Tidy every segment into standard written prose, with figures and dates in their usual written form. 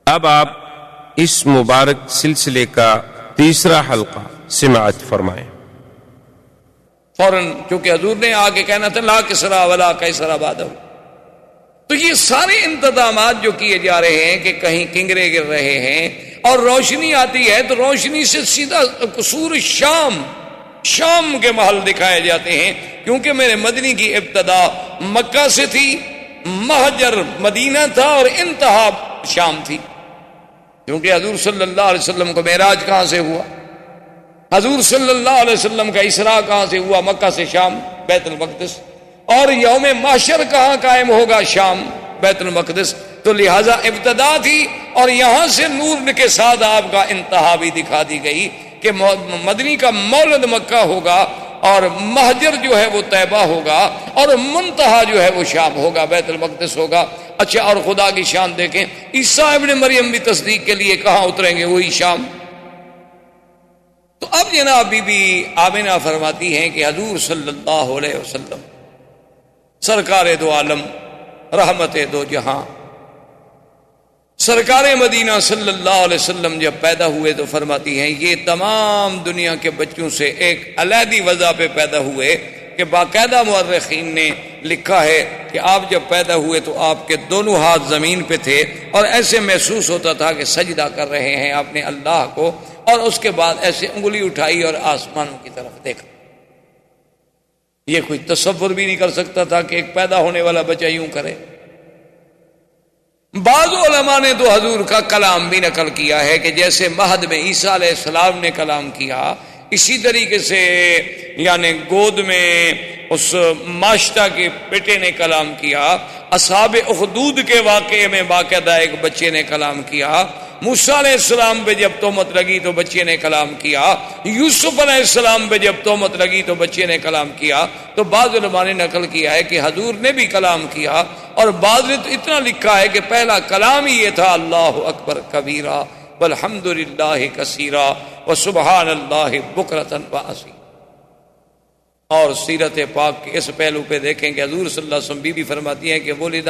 اب آپ اس مبارک سلسلے کا تیسرا حلقہ سماعت فرمائیں۔ فوراً چونکہ حضور نے آگے کہنا تھا لا کسرا ولا قیصر بعدہ، تو یہ سارے انتظامات جو کیے جا رہے ہیں کہ کہیں کنگرے گر رہے ہیں اور روشنی آتی ہے تو روشنی سے سیدھا قصور شام کے محل دکھائے جاتے ہیں، کیونکہ میرے مدنی کی ابتدا مکہ سے تھی، مہجر مدینہ تھا اور انتہا شام تھی، کیونکہ حضور صلی اللہ علیہ وسلم کو معراج کہاں سے ہوا، حضور صلی اللہ علیہ وسلم کا اسراء کہاں سے ہوا، مکہ سے شام بیت المقدس، اور یوم محشر کہاں قائم ہوگا، شام بیت المقدس، تو لہذا ابتدا تھی اور یہاں سے نور کے ساتھ آپ کا انتہا بھی دکھا دی گئی کہ مدنی کا مولد مکہ ہوگا اور مہجر جو ہے وہ طیبہ ہوگا اور منتہا جو ہے وہ شام ہوگا، بیت المقدس ہوگا۔ اچھا، اور خدا کی شان دیکھیں، عیسیٰ ابن مریم بھی تصدیق کے لیے کہاں اتریں گے، وہی شام۔ تو اب جناب بی بی آمنہ فرماتی ہیں کہ حضور صلی اللہ علیہ وسلم سرکار دو عالم، رحمت دو جہاں، سرکار مدینہ صلی اللہ علیہ وسلم جب پیدا ہوئے تو فرماتی ہیں یہ تمام دنیا کے بچوں سے ایک علیحدی وضع پہ پیدا ہوئے کہ باقاعدہ مورخین نے لکھا ہے کہ آپ جب پیدا ہوئے تو آپ کے دونوں ہاتھ زمین پہ تھے اور ایسے محسوس ہوتا تھا کہ سجدہ کر رہے ہیں اپنے اللہ کو، اور اس کے بعد ایسے انگلی اٹھائی اور آسمانوں کی طرف دیکھا۔ یہ کوئی تصور بھی نہیں کر سکتا تھا کہ ایک پیدا ہونے والا بچہ یوں کرے۔ بعض علماء نے تو حضور کا کلام بھی نقل کیا ہے کہ جیسے مہد میں عیسیٰ علیہ السلام نے کلام کیا، اسی طریقے سے یعنی گود میں اس ماشتہ کے بیٹے نے کلام کیا، اصحاب اخدود کے واقعے میں باقاعدہ ایک بچے نے کلام کیا، موسیٰ علیہ السلام پہ جب تہمت لگی تو بچے نے کلام کیا، یوسف علیہ السلام پہ جب تہمت لگی تو بچے نے کلام کیا۔ تو بعض علماء نے نقل کیا ہے کہ حضور نے بھی کلام کیا، اور بعض نے تو اتنا لکھا ہے کہ پہلا کلام ہی یہ تھا اللہ اکبر کبیرہ والحمد للہ کثیرا وسبحان اللہ بکرۃ واصیلا۔ اور سیرت پاک کے اس پہلو پہ دیکھیں کہ حضور صلی اللہ علیہ وسلم بی فرماتی ہیں کہ ولد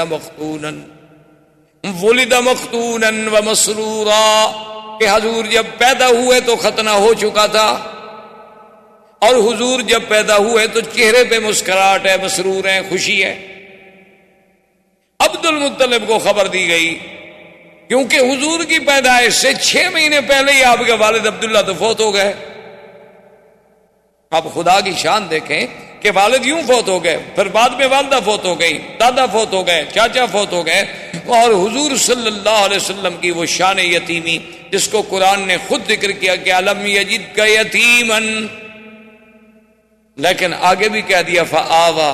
مختونا ومسرورا، کہ حضور جب پیدا ہوئے تو ختنہ ہو چکا تھا، اور حضور جب پیدا ہوئے تو چہرے پہ مسکراہٹ ہے، مسرور ہے، خوشی ہے۔ عبد المطلب کو خبر دی گئی کیونکہ حضور کی پیدائش سے 6 مہینے پہلے ہی آپ کے والد عبداللہ تو فوت ہو گئے۔ آپ خدا کی شان دیکھیں کہ والد یوں فوت ہو گئے، پھر بعد میں والدہ فوت ہو گئی، دادا فوت ہو گئے، چاچا فوت ہو گئے، اور حضور صلی اللہ علیہ وسلم کی وہ شان یتیمی جس کو قرآن نے خود ذکر کیا کہ الم یجدک یتیما، لیکن آگے بھی کہہ دیا فآوا،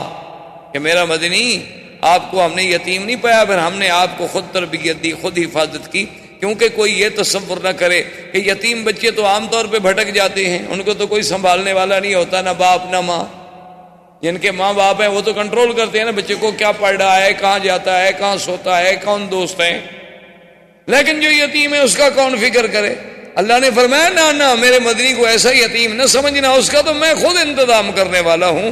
کہ میرا مدنی آپ کو ہم نے یتیم نہیں پایا، پھر ہم نے آپ کو خود تربیت دی، خود حفاظت کی، کیونکہ کوئی یہ تصور نہ کرے کہ یتیم بچے تو عام طور پہ بھٹک جاتے ہیں، ان کو تو کوئی سنبھالنے والا نہیں ہوتا، نہ باپ نہ ماں۔ جن کے ماں باپ ہیں وہ تو کنٹرول کرتے ہیں نا بچے کو، کیا پڑھ رہا ہے، کہاں جاتا ہے، کہاں سوتا ہے، کون دوست ہیں، لیکن جو یتیم ہے اس کا کون فکر کرے؟ اللہ نے فرمایا نہ میرے مدنی کو ایسا یتیم نہ سمجھنا، اس کا تو میں خود انتظام کرنے والا ہوں،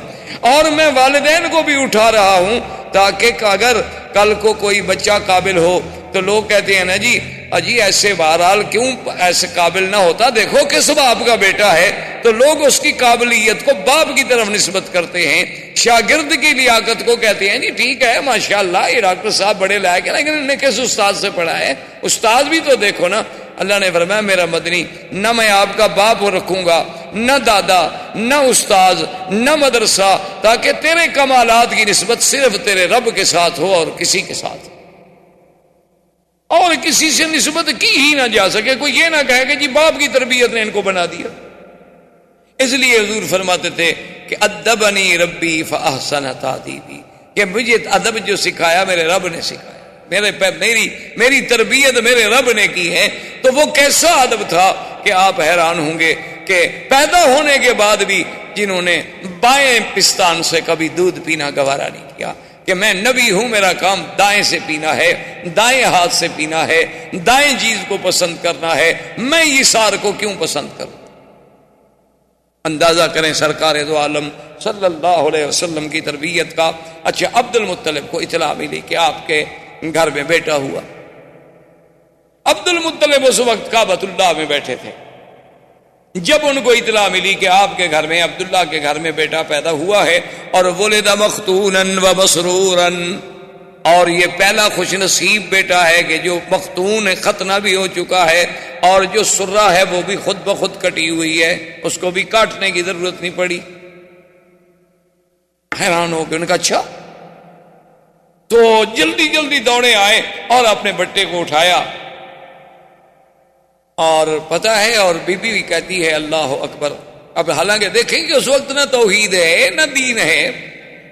اور میں والدین کو بھی اٹھا رہا ہوں تاکہ اگر کل کو کوئی بچہ قابل ہو تو لوگ کہتے ہیں نا جی اجی ایسے بہرحال کیوں ایسے قابل نہ ہوتا، دیکھو کس باپ کا بیٹا ہے، تو لوگ اس کی قابلیت کو باپ کی طرف نسبت کرتے ہیں، شاگرد کی لیاقت کو کہتے ہیں جی ٹھیک ہے ماشاءاللہ یہ ڈاکٹر صاحب بڑے لائق ہیں، لیکن انہوں نے کس استاد سے پڑھا ہے، استاد بھی تو دیکھو نا۔ اللہ نے فرمایا میرا مدنی نہ میں آپ کا باپ رکھوں گا، نہ دادا، نہ استاذ، نہ مدرسہ، تاکہ تیرے کمالات کی نسبت صرف تیرے رب کے ساتھ ہو اور کسی کے ساتھ، اور کسی سے نسبت کی ہی نہ جا سکے، کوئی یہ نہ کہے کہ جی باپ کی تربیت نے ان کو بنا دیا۔ اس لیے حضور فرماتے تھے کہ ادبنی ربی فاحسن تادیبی، کہ مجھے ادب جو سکھایا میرے رب نے سکھایا، میری تربیت میرے رب نے کی ہے، تو وہ کیسا ادب تھا کہ آپ حیران ہوں گے کہ پیدا ہونے کے بعد بھی جنہوں نے بائیں پستان سے کبھی دودھ پینا گوارا نہیں کیا، کہ میں نبی ہوں، میرا کام دائیں سے پینا ہے، دائیں ہاتھ سے پینا ہے، دائیں چیز کو پسند کرنا ہے، میں یسار کو کیوں پسند کروں؟ اندازہ کریں سرکار دو عالم صلی اللہ علیہ وسلم کی تربیت کا۔ اچھا، عبد المطلب کو اطلاع ملی کہ آپ کے گھر میں بیٹا ہوا، عبد المطلب اس وقت کعبۃ اللہ میں بیٹھے تھے. جب ان کو اطلاع ملی کہ آپ کے گھر میں عبداللہ کے گھر میں بیٹا پیدا ہوا ہے اور ولد مختونا و مسرورا، اور یہ پہلا خوش نصیب بیٹا ہے کہ جو مختون ہے، ختنہ بھی ہو چکا ہے، اور جو سرہ ہے وہ بھی خود بخود کٹی ہوئی ہے، اس کو بھی کاٹنے کی ضرورت نہیں پڑی. حیران ہو کے ان کا اچھا. تو جلدی جلدی دوڑے آئے اور اپنے بٹے کو اٹھایا، اور پتہ ہے، اور بی بی بھی کہتی ہے اللہ اکبر. اب حالانکہ دیکھیں کہ اس وقت نہ توحید ہے نہ دین ہے،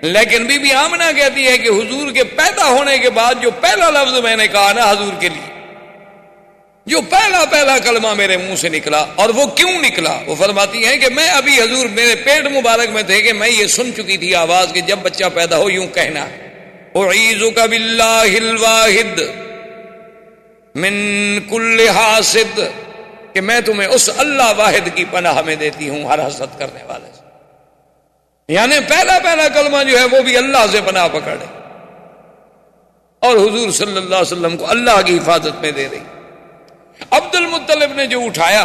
لیکن بی بی آمنہ کہتی ہے کہ حضور کے پیدا ہونے کے بعد جو پہلا لفظ میں نے کہا نا حضور کے لیے، جو پہلا کلمہ میرے منہ سے نکلا، اور وہ کیوں نکلا، وہ فرماتی ہیں کہ میں ابھی حضور میرے پیٹ مبارک میں تھے کہ میں یہ سن چکی تھی آواز کہ جب بچہ پیدا ہو یوں کہنا ہے اعیذک باللہ الواحد من کل حاسد، کہ میں تمہیں اس اللہ واحد کی پناہ میں دیتی ہوں ہر حسد کرنے والے سے. یعنی پہلا کلمہ جو ہے وہ بھی اللہ سے پناہ پکڑے، اور حضور صلی اللہ علیہ وسلم کو اللہ کی حفاظت میں دے رہی. عبد المطلب نے جو اٹھایا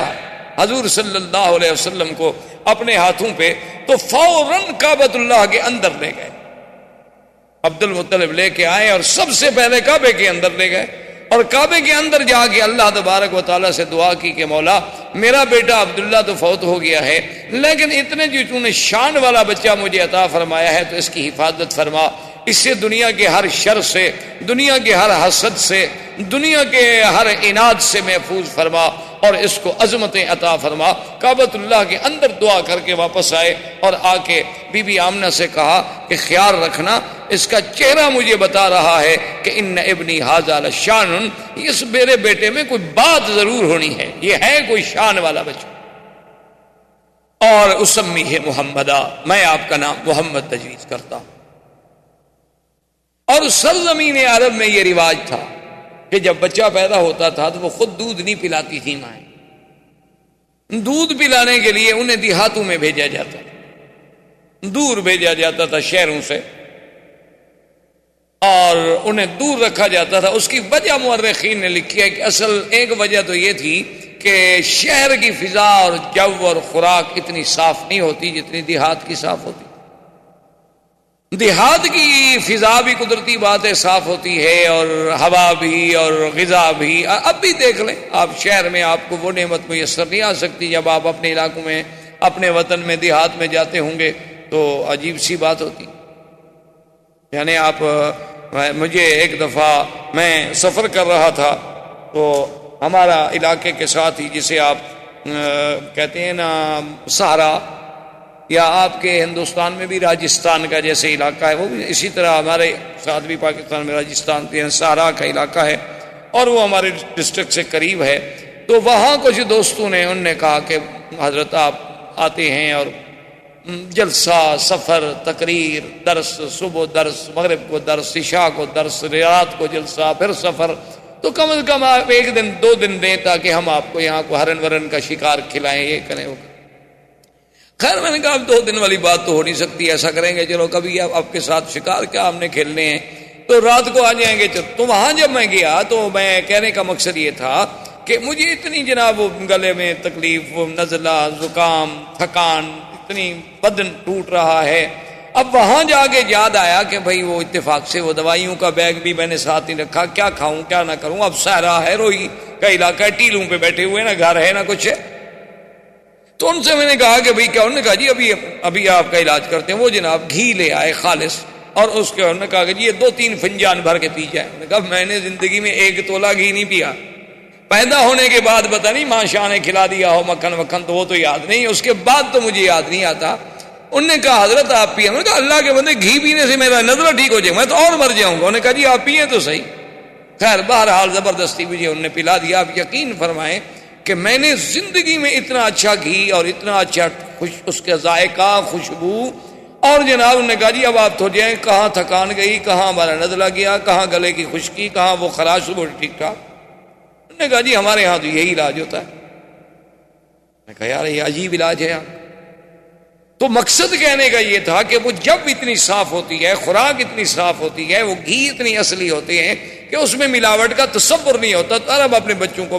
حضور صلی اللہ علیہ وسلم کو اپنے ہاتھوں پہ، تو فوراً کعبۃ اللہ کے اندر لے گئے. عبد المطلب لے کے آئے اور سب سے پہلے کعبے کے اندر لے گئے، اور کعبے کے اندر جا کے اللہ تبارک و تعالیٰ سے دعا کی کہ مولا میرا بیٹا عبداللہ تو فوت ہو گیا ہے، لیکن اتنے جو تو نے شان والا بچہ مجھے عطا فرمایا ہے تو اس کی حفاظت فرما، اس سے دنیا کے ہر شر سے، دنیا کے ہر حسد سے، دنیا کے ہر عناد سے محفوظ فرما، اور اس کو عظمتیں عطا فرما. کعبۃ اللہ کے اندر دعا کر کے واپس آئے، اور آ کے بی بی آمنہ سے کہا کہ خیال رکھنا اس کا چہرہ مجھے بتا رہا ہے کہ ان ابنی ھذا لشان، اس میرے بیٹے میں کوئی بات ضرور ہونی ہے، یہ ہے کوئی شان والا بچہ. اور اسمیہ محمدا، میں آپ کا نام محمد تجویز کرتا ہوں. اور سرزمین عرب میں یہ رواج تھا کہ جب بچہ پیدا ہوتا تھا تو وہ خود دودھ نہیں پلاتی تھی مائیں، دودھ پلانے کے لیے انہیں دیہاتوں میں بھیجا جاتا تھا، دور بھیجا جاتا تھا شہروں سے، اور انہیں دور رکھا جاتا تھا. اس کی وجہ مورخین نے لکھی ہے کہ اصل ایک وجہ تو یہ تھی کہ شہر کی فضا اور جو اور خوراک اتنی صاف نہیں ہوتی جتنی دیہات کی صاف ہوتی. دیہات کی فضا بھی قدرتی بات ہے صاف ہوتی ہے، اور ہوا بھی اور غذا بھی. اب بھی دیکھ لیں آپ شہر میں آپ کو وہ نعمت میسر نہیں آ سکتی، جب آپ اپنے علاقوں میں اپنے وطن میں دیہات میں جاتے ہوں گے تو عجیب سی بات ہوتی. یعنی آپ، مجھے ایک دفعہ میں سفر کر رہا تھا تو ہمارا علاقے کے ساتھ ہی جسے آپ کہتے ہیں نا سہارا، یا آپ کے ہندوستان میں بھی راجستھان کا جیسے علاقہ ہے، وہ بھی اسی طرح ہمارے ساتھ بھی پاکستان میں راجستھان کے سہارا کا علاقہ ہے، اور وہ ہمارے ڈسٹرکٹ سے قریب ہے. تو وہاں کچھ دوستوں نے انہوں نے کہا کہ حضرت آپ آتے ہیں اور جلسہ، سفر، تقریر، درس، صبح درس، مغرب کو درس، عشاء کو درس، رات کو جلسہ، پھر سفر، تو کم از کم آپ ایک دن 2 دن دیں تاکہ ہم آپ کو یہاں کو ہرن ورن کا شکار کھلائیں، یہ کریں وہ کریں. خیر میں نے کہا اب 2 دن والی بات تو ہو نہیں سکتی، ایسا کریں گے چلو کبھی آپ کے ساتھ شکار کیا ہم نے کھیلنے ہیں تو رات کو آ جائیں گے. تو وہاں جب میں گیا تو میں کہنے کا مقصد یہ تھا کہ مجھے اتنی جناب گلے میں تکلیف، نزلہ، زکام، تھکان، اتنی بدن ٹوٹ رہا ہے. اب وہاں جا کے یاد آیا کہ بھائی وہ اتفاق سے وہ دوائیوں کا بیگ بھی میں نے ساتھ نہیں رکھا، کیا کھاؤں کیا نہ کروں. اب صحرا ہے، روئی کا علاقہ ہے، ٹیلوں پہ بیٹھے ہوئے، نہ گھر ہے نہ کچھ ہے. تو ان سے میں نے کہا کہ بھئی کیا؟ انہوں نے کہا جی ابھی آپ کا علاج کرتے ہیں. وہ جناب گھی لے آئے خالص، اور اس کے انہوں نے کہا کہ جی یہ 2-3 فنجان بھر کے پی جائے. میں نے کہا میں نے زندگی میں 1 تولہ گھی نہیں پیا. پیدا ہونے کے بعد پتہ نہیں ماں شاہ نے کھلا دیا ہو مکھن وکھن تو وہ تو یاد نہیں، اس کے بعد تو مجھے یاد نہیں آتا. انہوں نے کہا حضرت آپ پیے. میں نے کہا اللہ کے بندے گھی پینے سے میرا نظر ٹھیک ہو جائے، میں تو اور مر جاؤں گا. انہوں نے کہا جی آپ پیے تو صحیح. خیر بہرحال زبردستی مجھے انہوں نے پلا دیا. آپ یقین فرمائیں کہ میں نے زندگی میں اتنا اچھا گھی اور اتنا اچھا اس کا ذائقہ، خوشبو، اور جناب انہوں نے کہا جی اب آپ تھو جائیں. کہاں تھکان گئی، کہاں ہمارا نزلہ گیا، کہاں گلے کی خشکی، کہاں وہ خراش، وہ ٹھیک ٹھاک. انہوں نے کہا جی ہمارے ہاں تو یہی علاج ہوتا ہے. میں نے کہا یار یہ عجیب علاج ہے. تو مقصد کہنے کا یہ تھا کہ وہ جب اتنی صاف ہوتی ہے، خوراک اتنی صاف ہوتی ہے، وہ گھی اتنی اصلی ہوتے ہیں کہ اس میں ملاوٹ کا تصور نہیں ہوتا، تو عرب اپنے بچوں کو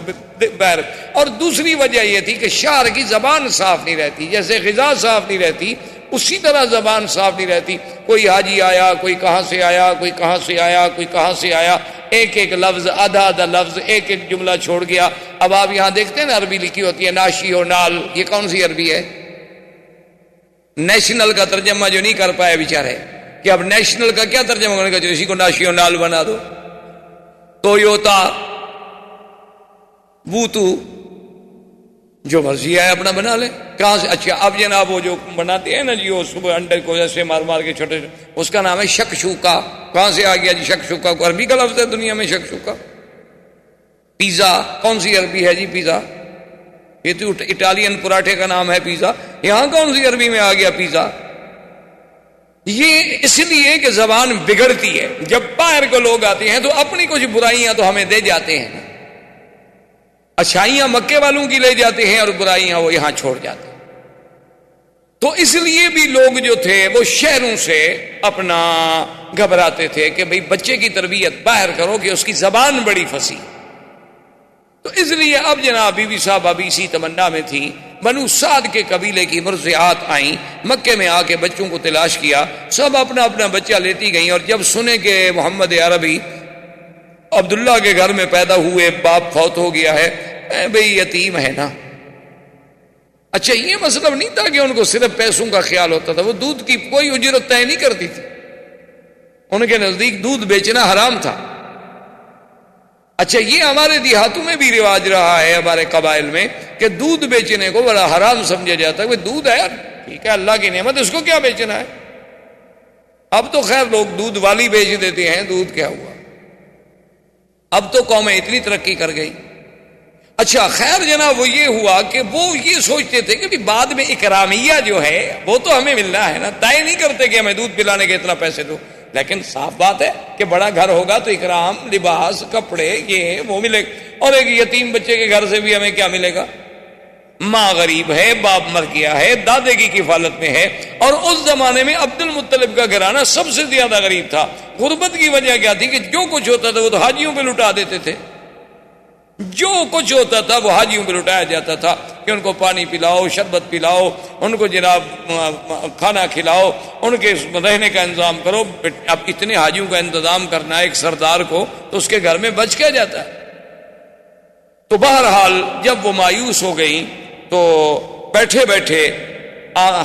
باہر. اور دوسری وجہ یہ تھی کہ شہر کی زبان صاف نہیں رہتی، جیسے غذا صاف نہیں رہتی اسی طرح زبان صاف نہیں رہتی. کوئی حاجی آیا، کوئی کہاں سے آیا، کوئی کہاں سے آیا، کوئی کہاں سے آیا، ایک ایک لفظ، آدھا آدھا لفظ، ایک ایک جملہ چھوڑ گیا. اب آپ یہاں دیکھتے ہیں نا عربی لکھی ہوتی ہے ناشی و نال، یہ کون سی عربی ہے؟ نیشنل کا ترجمہ جو نہیں کر پائے بیچارے، کہ اب نیشنل کا کیا ترجمہ کرنے کا، جو اسی کو ناشی و نال بنا دو. ٹویوتا، بوتو، جو مرضی ہے اپنا بنا لیں. کہاں سے؟ اچھا اب جناب وہ جو بناتے ہیں نا جی، وہ صبح انڈے کو ایسے مار مار کے چھوٹے، اس کا نام ہے شکشوکا. کہاں سے آ گیا جی شکشوکا؟ کو عربی کا لفظ ہے دنیا میں شکشوکا. پیزا کون سی عربی ہے جی پیزا؟ یہ تو اٹالین پراٹھے کا نام ہے پیزا، یہاں کون سی عربی میں آ گیا پیزا؟ یہ اس لیے کہ زبان بگڑتی ہے. جب باہر کو لوگ آتے ہیں تو اپنی کچھ برائیاں تو ہمیں دے جاتے ہیں، اچھائیاں مکے والوں کی لے جاتے ہیں اور برائیاں وہ یہاں چھوڑ جاتے ہیں. تو اس لیے بھی لوگ جو تھے وہ شہروں سے اپنا گھبراتے تھے کہ بھئی بچے کی تربیت باہر کرو کہ اس کی زبان بڑی فصیح. تو اس لیے اب جناب بی بی صاحب ابھی اسی تمنا میں تھی. بنو سعد کے قبیلے کی مرضعات آئیں، مکے میں آ کے بچوں کو تلاش کیا، سب اپنا اپنا بچہ لیتی گئیں. اور جب سنے کہ محمد عربی عبداللہ کے گھر میں پیدا ہوئے، باپ فوت ہو گیا ہے، بھئی یتیم ہے نا. اچھا یہ مطلب نہیں تھا کہ ان کو صرف پیسوں کا خیال ہوتا تھا، وہ دودھ کی کوئی اجرت طے نہیں کرتی تھی، ان کے نزدیک دودھ بیچنا حرام تھا. اچھا یہ ہمارے دیہاتوں میں بھی رواج رہا ہے، ہمارے قبائل میں، کہ دودھ بیچنے کو بڑا حرام سمجھا جاتا ہے. دودھ ہے یار ٹھیک ہے، اللہ کی نعمت، اس کو کیا بیچنا ہے؟ اب تو خیر لوگ دودھ والی بیچ دیتے ہیں، دودھ کیا ہوا، اب تو قومیں اتنی ترقی کر گئی. اچھا خیر جناب وہ یہ ہوا کہ وہ یہ سوچتے تھے کہ بعد میں اکرامیہ جو ہے وہ تو ہمیں ملنا ہے نا، طے نہیں کرتے کہ ہمیں دودھ پلانے کے اتنا پیسے دو. لیکن صاف بات ہے کہ بڑا گھر ہوگا تو اکرام، لباس، کپڑے، یہ وہ ملے گا. اور ایک یتیم بچے کے گھر سے بھی ہمیں کیا ملے گا؟ ماں غریب ہے، باپ مر گیا ہے، دادے کی کفالت میں ہے. اور اس زمانے میں عبد المطلب کا گھرانہ سب سے زیادہ غریب تھا. غربت کی وجہ کیا تھی کہ جو کچھ ہوتا تھا وہ تو حاجیوں پہ لٹا دیتے تھے، جو کچھ ہوتا تھا وہ حاجیوں پہ لٹایا جاتا تھا کہ ان کو پانی پلاؤ، شربت پلاؤ، ان کو جناب کھانا کھلاؤ، ان کے رہنے کا انتظام کرو. اب اتنے حاجیوں کا انتظام کرنا ہے ایک سردار کو، تو اس کے گھر میں بچ کیا جاتا ہے. تو بہرحال جب وہ مایوس ہو گئی تو بیٹھے بیٹھے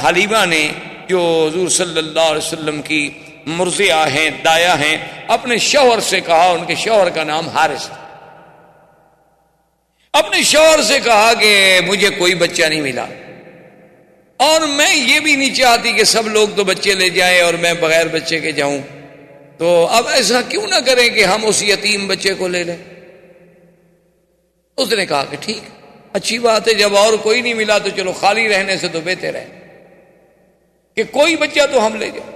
حلیمہ نے، جو حضور صلی اللہ علیہ وسلم کی مرضعہ ہیں، دایا ہیں، اپنے شوہر سے کہا، ان کے شوہر کا نام حارث، اپنے شوہر سے کہا کہ مجھے کوئی بچہ نہیں ملا، اور میں یہ بھی نہیں چاہتی کہ سب لوگ تو بچے لے جائیں اور میں بغیر بچے کے جاؤں، تو اب ایسا کیوں نہ کریں کہ ہم اس یتیم بچے کو لے لیں. اس نے کہا کہ ٹھیک اچھی بات ہے، جب اور کوئی نہیں ملا تو چلو خالی رہنے سے تو بہتر ہے کہ کوئی بچہ تو ہم لے جائیں.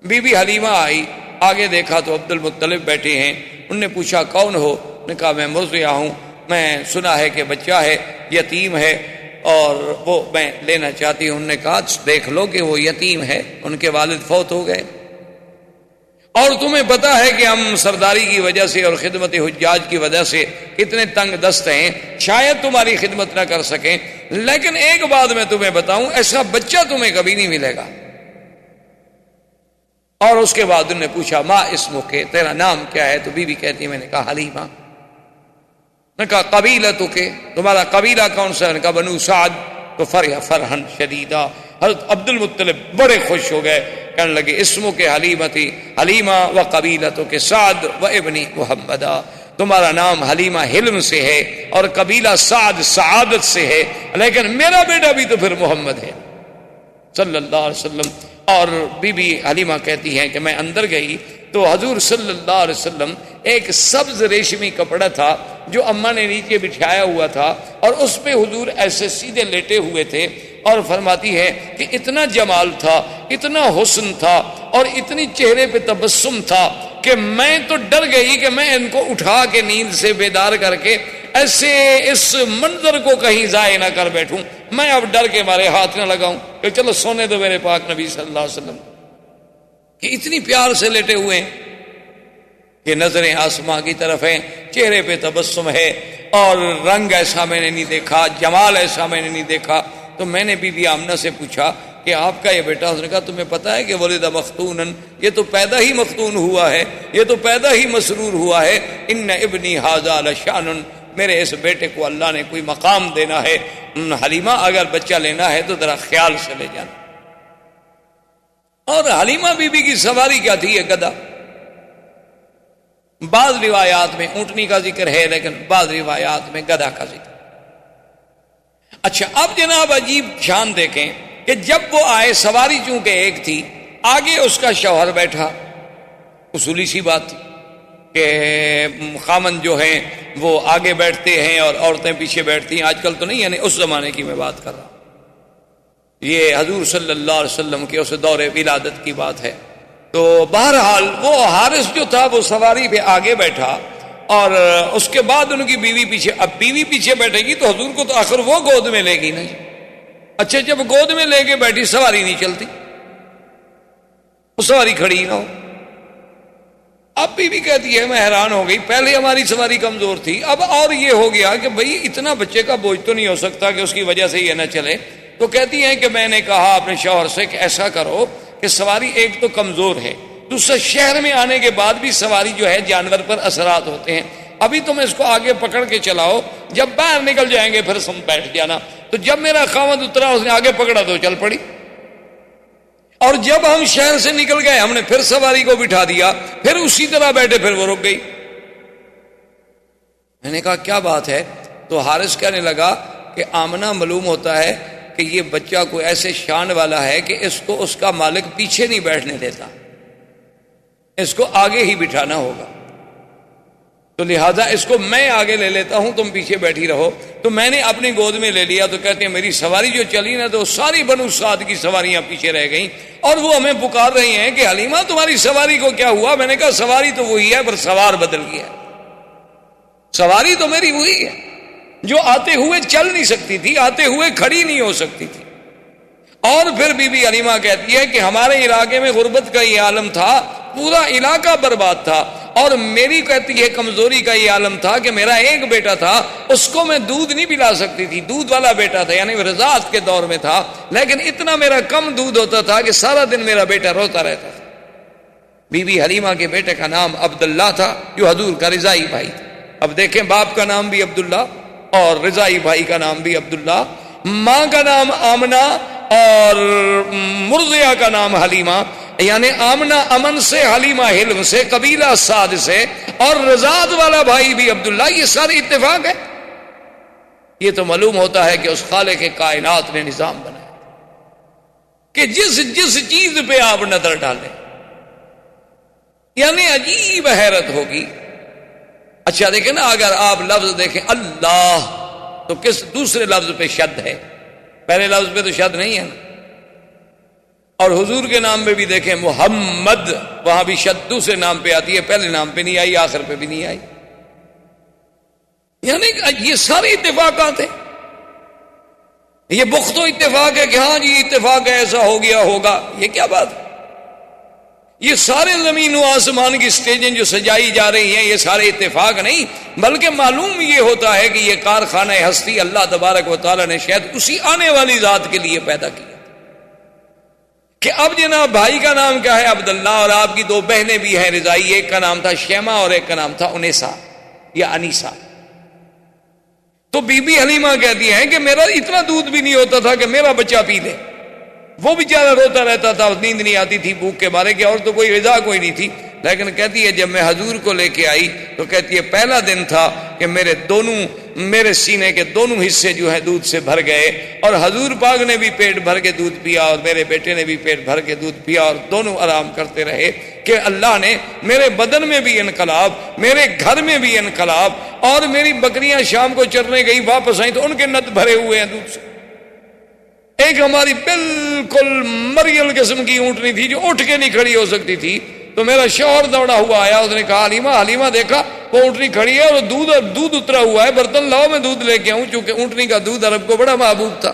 بی بی حلیمہ آئی، آگے دیکھا تو عبد المطلب بیٹھے ہیں. انہوں نے پوچھا کون ہو؟ نے کہا میں مرضعہ ہوں، میں سنا ہے کہ بچہ ہے، یتیم ہے اور وہ میں لینا چاہتی ہوں. انہوں نے کہا دیکھ لو کہ وہ یتیم ہے، ان کے والد فوت ہو گئے، اور تمہیں پتا ہے کہ ہم سرداری کی وجہ سے اور خدمت حجاج کی وجہ سے اتنے تنگ دست ہیں، شاید تمہاری خدمت نہ کر سکیں، لیکن ایک بات میں تمہیں بتاؤں، ایسا بچہ تمہیں کبھی نہیں ملے گا. اور اس کے بعد انہوں نے پوچھا ما اسمک، تیرا نام کیا ہے؟ تو بی بی کہتی ہے میں نے کہا حلیمہ. نے کہا قبیلتک، تمہارا قبیلہ کون سا؟ نے کہا بنو سعد. تو فرح فرحن شدیدہ، حضرت عبد المطلب بڑے خوش ہو گئے، کہنے لگے اسمک حلیمتی حلیمہ و قبیلتک سعد و ابنی محمدہ، تمہارا نام حلیمہ حلم سے ہے اور قبیلہ سعد سعادت سے ہے، لیکن میرا بیٹا بھی تو پھر محمد ہے صلی اللہ علیہ وسلم. اور بی بی حلیمہ کہتی ہیں کہ میں اندر گئی تو حضور صلی اللہ علیہ وسلم ایک سبز ریشمی کپڑا تھا جو اماں نے نیچے بٹھایا ہوا تھا، اور اس پہ حضور ایسے سیدھے لیٹے ہوئے تھے، اور فرماتی ہے کہ اتنا جمال تھا، اتنا حسن تھا، اور اتنی چہرے پہ تبسم تھا کہ میں تو ڈر گئی کہ میں ان کو اٹھا کے نیند سے بیدار کر کے ایسے اس منظر کو کہیں ضائع نہ کر بیٹھوں، میں اب ڈر کے مارے ہاتھ نہ لگاؤں کہ چلو سونے دو میرے پاک نبی صلی اللہ علیہ وسلم، کہ اتنی پیار سے لیٹے ہوئے ہیں کہ نظریں آسماں کی طرف ہیں، چہرے پہ تبسم ہے، اور رنگ ایسا میں نے نہیں دیکھا، جمال ایسا میں نے نہیں دیکھا۔ تو میں نے بی بی آمنہ سے پوچھا کہ آپ کا یہ بیٹا، اس نے کہا تمہیں پتہ ہے کہ ولد مختونن، یہ تو پیدا ہی مختون ہوا ہے، یہ تو پیدا ہی مسرور ہوا ہے، ان ابنی ھذا لشان، میرے اس بیٹے کو اللہ نے کوئی مقام دینا ہے، حلیمہ اگر بچہ لینا ہے تو ذرا خیال سے لے جانا۔ اور حلیمہ بی بی کی سواری کیا تھی؟ یہ گدھا۔ بعض روایات میں اونٹنی کا ذکر ہے، لیکن بعض روایات میں گدھا کا ذکر۔ اچھا، اب جناب عجیب شان دیکھیں کہ جب وہ آئے، سواری چونکہ ایک تھی، آگے اس کا شوہر بیٹھا، اصولی سی بات تھی کہ خامن جو ہیں وہ آگے بیٹھتے ہیں اور عورتیں پیچھے بیٹھتی ہیں، آج کل تو نہیں، یعنی اس زمانے کی میں بات کر رہا ہوں، یہ حضور صلی اللہ علیہ وسلم کے اس دور ولادت کی بات ہے۔ تو بہرحال وہ حارث جو تھا وہ سواری پہ آگے بیٹھا، اور اس کے بعد ان کی بیوی پیچھے۔ اب بیوی پیچھے بیٹھے گی تو حضور کو تو آخر وہ گود میں لے گی نا۔ اچھا، جب گود میں لے کے بیٹھی، سواری نہیں چلتی، وہ سواری کھڑی نہ ہو۔ اب بیوی کہتی ہے میں حیران ہو گئی، پہلے ہماری سواری کمزور تھی، اب اور یہ ہو گیا کہ بھئی اتنا بچے کا بوجھ تو نہیں ہو سکتا کہ اس کی وجہ سے یہ نہ چلے۔ تو کہتی ہیں کہ میں نے کہا اپنے شوہر سے کہ ایسا کرو کہ سواری ایک تو کمزور ہے، دوسرا شہر میں آنے کے بعد بھی سواری جو ہے جانور پر اثرات ہوتے ہیں، ابھی تم اس کو آگے پکڑ کے چلاؤ، جب باہر نکل جائیں گے پھر تم بیٹھ جانا۔ تو جب میرا خاوند اترا، اس نے آگے پکڑا تو چل پڑی، اور جب ہم شہر سے نکل گئے ہم نے پھر سواری کو بٹھا دیا، پھر اسی طرح بیٹھے، پھر وہ رک گئی۔ میں نے کہا کیا بات ہے؟ تو حارث کہنے لگا کہ آمنہ معلوم ہوتا ہے کہ یہ بچہ کوئی ایسے شان والا ہے کہ اس کو اس کا مالک پیچھے نہیں بیٹھنے دیتا، اس کو آگے ہی بٹھانا ہوگا، تو لہذا اس کو میں آگے لے لیتا ہوں، تم پیچھے بیٹھی رہو۔ تو میں نے اپنی گود میں لے لیا۔ تو کہتے ہیں میری سواری جو چلی نا تو ساری بنو سعد کی سواریاں پیچھے رہ گئیں، اور وہ ہمیں پکار رہی ہیں کہ حلیمہ تمہاری سواری کو کیا ہوا؟ میں نے کہا سواری تو وہی ہے، پر سوار بدل گیا۔ سواری تو میری وہی ہے جو آتے ہوئے چل نہیں سکتی تھی، آتے ہوئے کھڑی نہیں ہو سکتی تھی۔ اور پھر بی بی حلیمہ کہتی ہے کہ ہمارے علاقے میں غربت کا یہ عالم تھا، پورا علاقہ برباد تھا، اور میری کہتی ہے کمزوری کا یہ عالم تھا کہ میرا ایک بیٹا تھا، اس کو میں دودھ نہیں پلا سکتی تھی، دودھ والا بیٹا تھا، یعنی رضاعت کے دور میں تھا، لیکن اتنا میرا کم دودھ ہوتا تھا کہ سارا دن میرا بیٹا روتا رہتا تھا۔ بی بی حلیمہ کے بیٹے کا نام عبداللہ تھا، جو حضور کا رضائی بھائی تھا۔ اب دیکھیں، باپ کا نام بھی عبداللہ اور رضائی بھائی کا نام بھی عبداللہ، ماں کا نام آمنہ اور مرضیہ کا نام حلیمہ، یعنی آمنہ امن سے، حلیمہ حلم سے، قبیلہ سعد سے، اور رضاعت والا بھائی بھی عبداللہ۔ یہ سارے اتفاق ہے۔ یہ تو معلوم ہوتا ہے کہ اس خالق کائنات نے نظام بنایا کہ جس جس چیز پہ آپ نظر ڈالیں، یعنی عجیب حیرت ہوگی۔ اچھا دیکھیں نا، اگر آپ لفظ دیکھیں اللہ تو کس دوسرے لفظ پہ شد ہے، پہلے لفظ پہ تو شد نہیں ہے نا۔ اور حضور کے نام پہ بھی دیکھیں محمد، وہاں بھی شد دوسرے نام پہ آتی ہے، پہلے نام پہ نہیں آئی، آخر پہ بھی نہیں آئی۔ یعنی یہ سارے اتفاقات ہیں۔ یہ بخت و اتفاق ہے کہ ہاں جی اتفاق ہے، ایسا ہو گیا ہوگا، یہ کیا بات ہے؟ یہ سارے زمین و آسمان کی سٹیجیں جو سجائی جا رہی ہیں، یہ سارے اتفاق نہیں، بلکہ معلوم یہ ہوتا ہے کہ یہ کارخانہ ہستی اللہ تبارک و تعالی نے شاید اسی آنے والی ذات کے لیے پیدا کیا کہ اب جناب بھائی کا نام کیا ہے؟ عبداللہ، اور آپ کی دو بہنیں بھی ہیں رضائی، ایک کا نام تھا شیمہ اور ایک کا نام تھا انیسا یا انیسا۔ تو بی بی حلیمہ کہتی ہیں کہ میرا اتنا دودھ بھی نہیں ہوتا تھا کہ میرا بچہ پی لے، وہ بیچارہ روتا رہتا تھا، نیند نہیں آتی تھی بھوک کے مارے، کہ اور تو کوئی غذا کوئی نہیں تھی۔ لیکن کہتی ہے جب میں حضور کو لے کے آئی تو کہتی ہے پہلا دن تھا کہ میرے سینے کے دونوں حصے جو ہے دودھ سے بھر گئے، اور حضور پاک نے بھی پیٹ بھر کے دودھ پیا اور میرے بیٹے نے بھی پیٹ بھر کے دودھ پیا، اور دونوں آرام کرتے رہے کہ اللہ نے میرے بدن میں بھی انقلاب، میرے گھر میں بھی انقلاب، اور میری بکریاں شام کو چرنے گئی، واپس آئیں تو ان کے نت بھرے ہوئے ہیں دودھ سے۔ ایک ہماری بالکل مریل قسم کی اونٹنی تھی جو اٹھ کے نہیں کھڑی ہو سکتی تھی، تو میرا شوہر دوڑا ہوا آیا، اس نے کہا حلیمہ حلیمہ دیکھا وہ اونٹنی کھڑی ہے اور دودھ اترا ہوا ہے، برتن لاؤ میں دودھ لے کے آؤں، چونکہ اونٹنی کا دودھ عرب کو بڑا محبوب تھا۔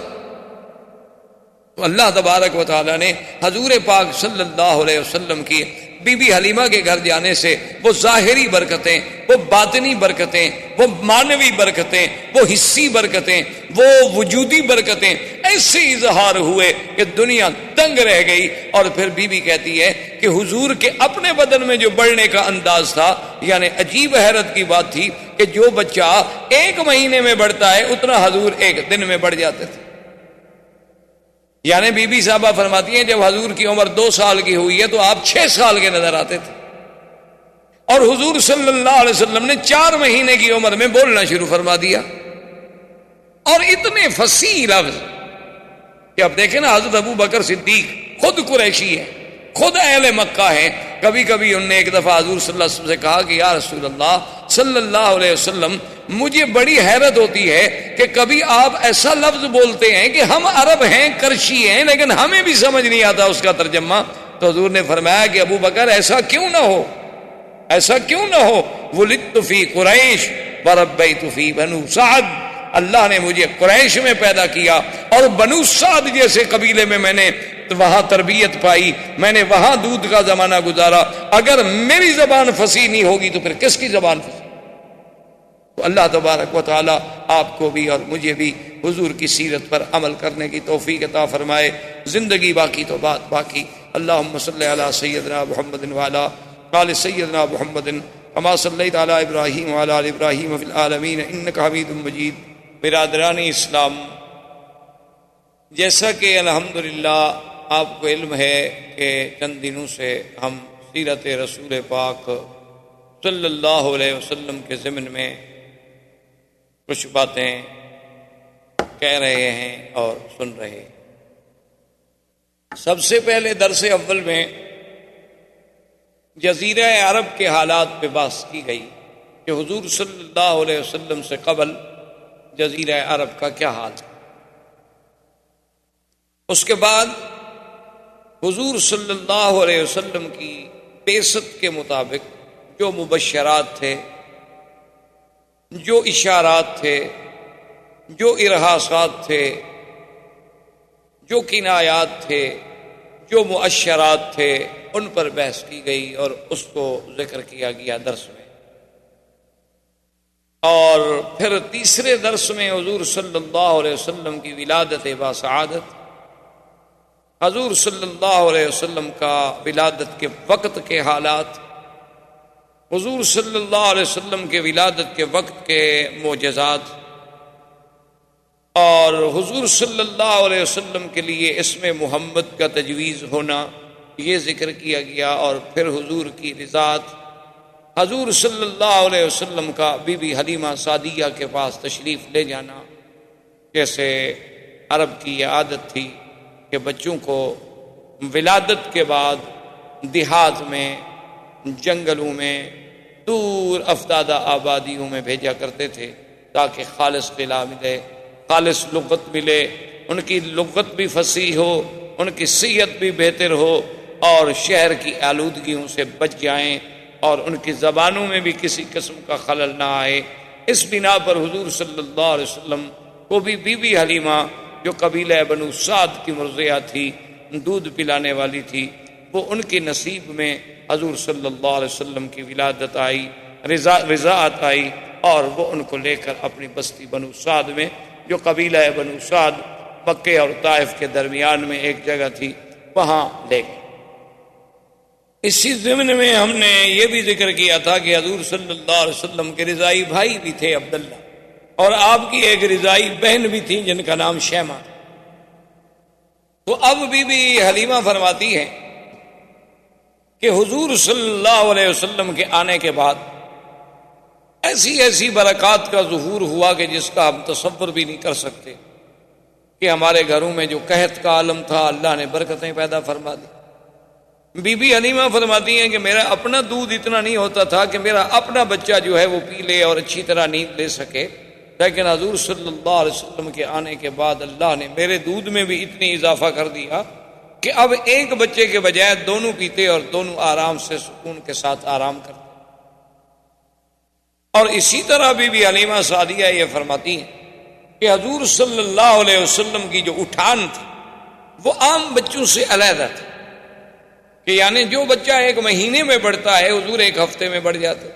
تو اللہ تبارک و تعالیٰ نے حضور پاک صلی اللہ علیہ وسلم کی بی بی حلیمہ کے گھر جانے سے وہ ظاہری برکتیں، وہ باطنی برکتیں، وہ معنوی برکتیں، وہ حصی برکتیں، وہ وجودی برکتیں ایسے اظہار ہوئے کہ دنیا دنگ رہ گئی۔ اور پھر بی بی کہتی ہے کہ حضور کے اپنے بدن میں جو بڑھنے کا انداز تھا، یعنی عجیب حیرت کی بات تھی کہ جو بچہ 1 مہینے میں بڑھتا ہے اتنا حضور 1 دن میں بڑھ جاتے تھے۔ یعنی بی بی صاحبہ فرماتی ہیں جب حضور کی عمر 2 سال کی ہوئی ہے تو آپ 6 سال کے نظر آتے تھے، اور حضور صلی اللہ علیہ وسلم نے 4 مہینے کی عمر میں بولنا شروع فرما دیا، اور اتنے فصیح لفظ کہ اب دیکھیں نا، حضرت ابو بکر صدیق خود قریشی ہے، خود اہل مکہ ہیں۔ کبھی کبھی انہوں نے ایک دفعہ حضور صلی اللہ علیہ وسلم سے کہا کہ یا رسول اللہ صلی اللہ علیہ وسلم، مجھے بڑی حیرت ہوتی ہے کہ کبھی آپ ایسا لفظ بولتے ہیں کہ ہم عرب ہیں، کرشی ہیں، لیکن ہمیں بھی سمجھ نہیں آتا اس کا ترجمہ۔ تو حضور نے فرمایا کہ ابو بکر ایسا کیوں نہ ہو، ایسا کیوں نہ ہو، ولدت فی قریش وربیت فی بنو سعد، اللہ نے مجھے قریش میں پیدا کیا اور بنو سعد جیسے قبیلے میں نے وہاں تربیت پائی، میں نے وہاں دودھ کا زمانہ گزارا۔ اگر میری زبان فصیح نہیں ہوگی تو پھر کس کی زبان فصیح؟ تو اللہ تبارک و تعالی آپ کو بھی اور مجھے بھی حضور کی سیرت پر عمل کرنے کی توفیق عطا فرمائے۔ زندگی باقی تو بات باقی۔ اللہم صلی علی سیدنا محمد وعلی آل سیدنا محمد کما صلیت علی ابراہیم وعلی آل ابراہیم فی العالمین انک حمید مجید۔ برادران اسلام، جیسا کہ الحمدللہ آپ کو علم ہے کہ چند دنوں سے ہم سیرت رسول پاک صلی اللہ علیہ وسلم کے ضمن میں کچھ باتیں کہہ رہے ہیں اور سن رہے ہیں۔ سب سے پہلے درس اول میں جزیرہ عرب کے حالات پہ بحث کی گئی کہ حضور صلی اللہ علیہ وسلم سے قبل جزیرہ عرب کا کیا حال ہے۔ اس کے بعد حضور صلی اللہ علیہ وسلم کی بعثت کے مطابق جو مبشرات تھے، جو اشارات تھے، جو ارہاسات تھے، جو کنایات تھے، جو مؤشرات تھے، ان پر بحث کی گئی اور اس کو ذکر کیا گیا درس میں۔ اور پھر تیسرے درس میں حضور صلی اللہ علیہ وسلم کی ولادت باسعادت، حضور صلی اللہ علیہ وسلم کا ولادت کے وقت کے حالات، حضور صلی اللہ علیہ وسلم کے ولادت کے وقت کے معجزات، اور حضور صلی اللہ علیہ وسلم کے لیے اسم محمد کا تجویز ہونا، یہ ذکر کیا گیا۔ اور پھر حضور کی رضاعت، حضور صلی اللہ علیہ وسلم کا بی بی حلیمہ سعدیہ کے پاس تشریف لے جانا، جیسے عرب کی یہ عادت تھی کہ بچوں کو ولادت کے بعد دیہات میں، جنگلوں میں، دور افدادہ آبادیوں میں بھیجا کرتے تھے تاکہ خالص قلعہ ملے، خالص لغت ملے، ان کی لغت بھی فصیح ہو، ان کی صحت بھی بہتر ہو، اور شہر کی آلودگیوں سے بچ جائیں، اور ان کی زبانوں میں بھی کسی قسم کا خلل نہ آئے۔ اس بنا پر حضور صلی اللہ علیہ وسلم کو بھی بی بی حلیمہ جو قبیلہ بنو سعد کی مرضیہ تھی، دودھ پلانے والی تھی، وہ ان کی نصیب میں حضور صلی اللہ علیہ وسلم کی ولادت آئی، رضاعت آئی، اور وہ ان کو لے کر اپنی بستی بنو سعد میں، جو قبیلہ بنو سعد مکے اور طائف کے درمیان میں ایک جگہ تھی، وہاں لے گئے۔ اسی ضمن میں ہم نے یہ بھی ذکر کیا تھا کہ حضور صلی اللہ علیہ وسلم کے رضائی بھائی بھی تھے عبداللہ، اور آپ کی ایک رضائی بہن بھی تھی جن کا نام شیمہ تھا۔ تو اب بی بی حلیمہ فرماتی ہے کہ حضور صلی اللہ علیہ وسلم کے آنے کے بعد ایسی ایسی برکات کا ظہور ہوا کہ جس کا ہم تصور بھی نہیں کر سکتے، کہ ہمارے گھروں میں جو قحط کا عالم تھا اللہ نے برکتیں پیدا فرما دی۔ بی بی حلیمہ فرماتی ہیں کہ میرا اپنا دودھ اتنا نہیں ہوتا تھا کہ میرا اپنا بچہ جو ہے وہ پی لے اور اچھی طرح نیند لے سکے، لیکن حضور صلی اللہ علیہ وسلم کے آنے کے بعد اللہ نے میرے دودھ میں بھی اتنی اضافہ کر دیا کہ اب ایک بچے کے بجائے دونوں پیتے اور دونوں آرام سے سکون کے ساتھ آرام کرتے۔ اور اسی طرح بی بی حلیمہ سعدیہ یہ فرماتی ہیں کہ حضور صلی اللہ علیہ وسلم کی جو اٹھان تھی وہ عام بچوں سے علیحدہ تھی، کہ یعنی جو بچہ 1 مہینے میں بڑھتا ہے حضور 1 ہفتے میں بڑھ جاتے،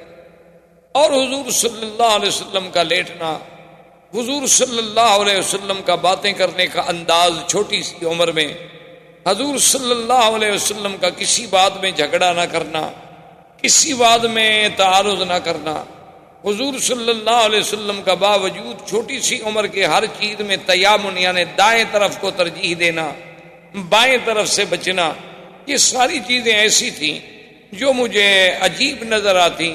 اور حضور صلی اللہ علیہ وسلم کا لیٹنا، حضور صلی اللہ علیہ وسلم کا باتیں کرنے کا انداز چھوٹی سی عمر میں، حضور صلی اللہ علیہ وسلم کا کسی بات میں جھگڑا نہ کرنا، کسی بات میں تعارض نہ کرنا، حضور صلی اللہ علیہ وسلم کا باوجود چھوٹی سی عمر کے ہر چیز میں تیامن یعنی دائیں طرف کو ترجیح دینا، بائیں طرف سے بچنا، یہ ساری چیزیں ایسی تھیں جو مجھے عجیب نظر آتی،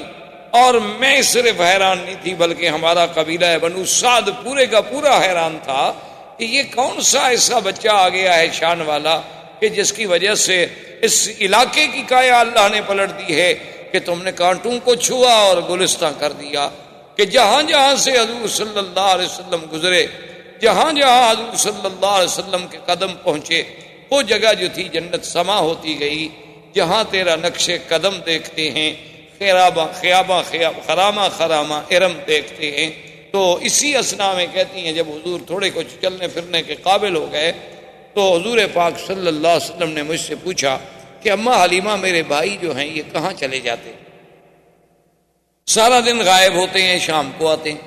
اور میں صرف حیران نہیں تھی بلکہ ہمارا قبیلہ بنو سعد پورے کا پورا حیران تھا کہ یہ کون سا ایسا بچہ آ گیا ہے شان والا کہ جس کی وجہ سے اس علاقے کی کایا اللہ نے پلٹ دی ہے کہ تم نے کانٹوں کو چھوا اور گلستان کر دیا، کہ جہاں جہاں سے حضور صلی اللہ علیہ وسلم گزرے، جہاں جہاں حضور صلی اللہ علیہ وسلم کے قدم پہنچے، وہ جگہ جو تھی جنت سما ہوتی گئی۔ جہاں تیرا نقش قدم دیکھتے ہیں، خرامہ خرامہ ارم دیکھتے ہیں۔ تو اسی اسنا میں کہتی ہیں جب حضور تھوڑے کچھ چلنے پھرنے کے قابل ہو گئے تو حضور پاک صلی اللہ علیہ وسلم نے مجھ سے پوچھا کہ اماں حلیمہ میرے بھائی جو ہیں یہ کہاں چلے جاتے ہیں؟ سارا دن غائب ہوتے ہیں، شام کو آتے ہیں،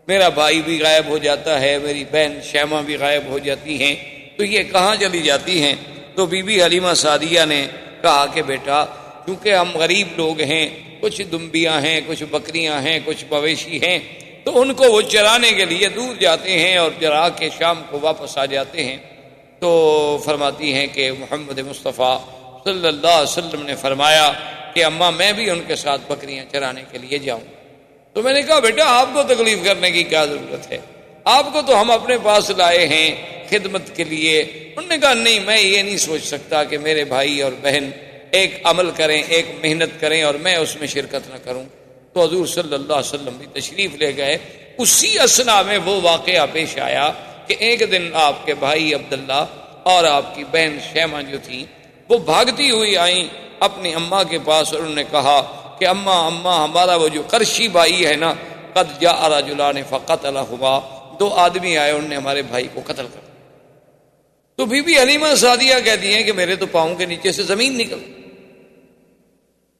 میرا بھائی بھی غائب ہو جاتا ہے، میری بہن شیمہ بھی غائب ہو جاتی ہیں، تو یہ کہاں چلی جاتی ہیں؟ تو بی بی حلیمہ سعدیہ نے کہا کہ بیٹا کیونکہ ہم غریب لوگ ہیں، کچھ دمبیاں ہیں، کچھ بکریاں ہیں، کچھ مویشی ہیں، تو ان کو وہ چرانے کے لیے دور جاتے ہیں اور چرا کے شام کو واپس آ جاتے ہیں۔ تو فرماتی ہیں کہ محمد مصطفیٰ صلی اللہ علیہ وسلم نے فرمایا کہ اماں میں بھی ان کے ساتھ بکریاں چرانے کے لیے جاؤں۔ تو میں نے کہا بیٹا آپ کو تکلیف کرنے کی کیا ضرورت ہے، آپ کو تو ہم اپنے پاس لائے ہیں خدمت کے لیے۔ انہوں نے کہا نہیں، میں یہ نہیں سوچ سکتا کہ میرے بھائی اور بہن ایک عمل کریں، ایک محنت کریں اور میں اس میں شرکت نہ کروں۔ تو حضور صلی اللہ علیہ وسلم بھی تشریف لے گئے۔ اسی اسنا میں وہ واقعہ پیش آیا کہ ایک دن آپ کے بھائی عبداللہ اور آپ کی بہن شیمہ جو تھی وہ بھاگتی ہوئی آئیں اپنی اماں کے پاس، اور انہوں نے کہا کہ اماں ہمارا وہ جو قرشی بھائی ہے نا، قد جاء رجلان فقتلہما، 2 آدمی آئے انہوں نے ہمارے بھائی کو قتل کر دیا۔ تو بی بی حلیمہ سعدیہ کہتی ہیں کہ میرے تو پاؤں کے نیچے سے زمین نکل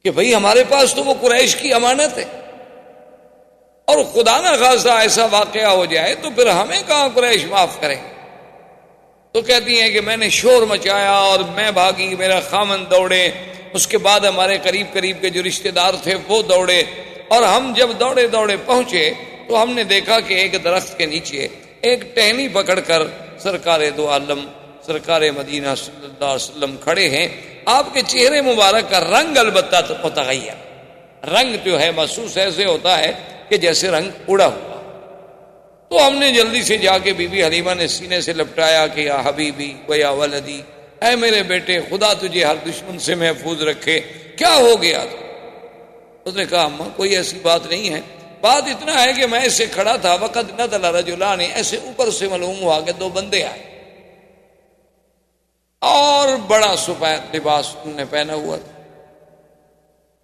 کہ بھئی ہمارے پاس تو وہ قریش کی امانت ہے، اور خدا نہ خواستہ ایسا واقعہ ہو جائے تو پھر ہمیں کہاں قریش معاف کرے۔ تو کہتی ہیں کہ میں نے شور مچایا اور میں بھاگی، میرا خامن دوڑے، اس کے بعد ہمارے قریب کے جو رشتہ دار تھے وہ دوڑے، اور ہم جب دوڑے پہنچے تو ہم نے دیکھا کہ ایک درخت کے نیچے ایک ٹہنی پکڑ کر سرکار دو عالم سرکار مدینہ صلی اللہ علیہ وسلم کھڑے ہیں۔ آپ کے چہرے مبارک کا رنگ البتہ متغیر، رنگ جو ہے محسوس ایسے ہوتا ہے کہ جیسے رنگ اڑا ہوا۔ تو ہم نے جلدی سے جا کے بی بی حلیمہ نے سینے سے لپٹایا کہ یا حبیبی و یا ولدی، اے میرے بیٹے خدا تجھے ہر دشمن سے محفوظ رکھے، کیا ہو گیا؟ اس نے کہا اماں کوئی ایسی بات نہیں ہے، بات اتنا ہے کہ میں ایسے کھڑا تھا، وقت نزل رجلان، ایسے اوپر سے معلوم ہوا کہ 2 بندے آئے اور بڑا سفید لباس انہوں نے پہنا ہوا تھا،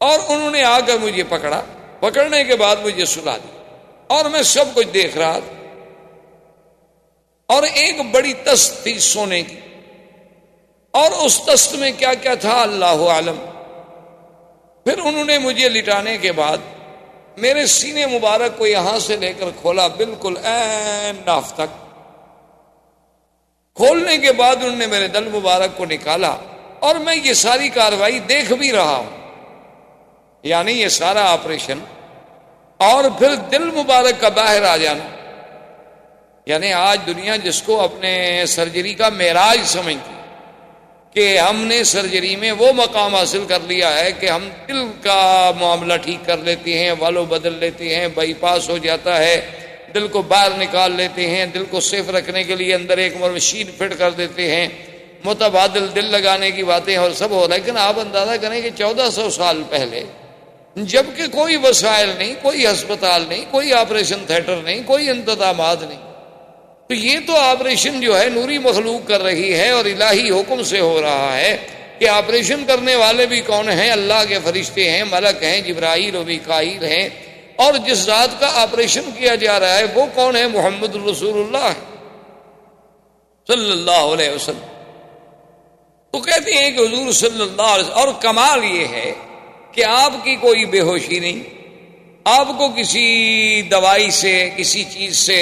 اور انہوں نے آ کر مجھے پکڑا، پکڑنے کے بعد مجھے سلا دیا، اور میں سب کچھ دیکھ رہا تھا، اور ایک بڑی تست تھی سونے کی، اور اس تست میں کیا کیا تھا اللہ عالم۔ پھر انہوں نے مجھے لٹانے کے بعد میرے سینے مبارک کو یہاں سے لے کر کھولا بالکل عین ناف تک، کھولنے کے بعد انہوں نے میرے دل مبارک کو نکالا، اور میں یہ ساری کاروائی دیکھ بھی رہا ہوں، یعنی یہ سارا آپریشن، اور پھر دل مبارک کا باہر آ جانا، یعنی آج دنیا جس کو اپنے سرجری کا معراج سمجھتی کہ ہم نے سرجری میں وہ مقام حاصل کر لیا ہے کہ ہم دل کا معاملہ ٹھیک کر لیتے ہیں، والو بدل لیتے ہیں، بائی پاس ہو جاتا ہے، دل کو باہر نکال لیتے ہیں، دل کو سیف رکھنے کے لیے اندر ایک مشین فٹ کر دیتے ہیں، متبادل دل لگانے کی باتیں اور سب ہو، لیکن آپ اندازہ کریں کہ 1400 سال پہلے جبکہ کوئی وسائل نہیں، کوئی ہسپتال نہیں، کوئی آپریشن تھیٹر نہیں، کوئی انتظامات نہیں، تو یہ تو آپریشن جو ہے نوری مخلوق کر رہی ہے اور الہی حکم سے ہو رہا ہے کہ آپریشن کرنے والے بھی کون ہیں؟ اللہ کے فرشتے ہیں، ملک ہیں، جبرائیل و میکائیل ہیں، اور جس ذات کا آپریشن کیا جا رہا ہے وہ کون ہے؟ محمد رسول اللہ صلی اللہ علیہ وسلم۔ تو کہتے ہیں کہ حضور صلی اللہ علیہ وسلم، اور کمال یہ ہے کہ آپ کی کوئی بے ہوشی نہیں، آپ کو کسی دوائی سے کسی چیز سے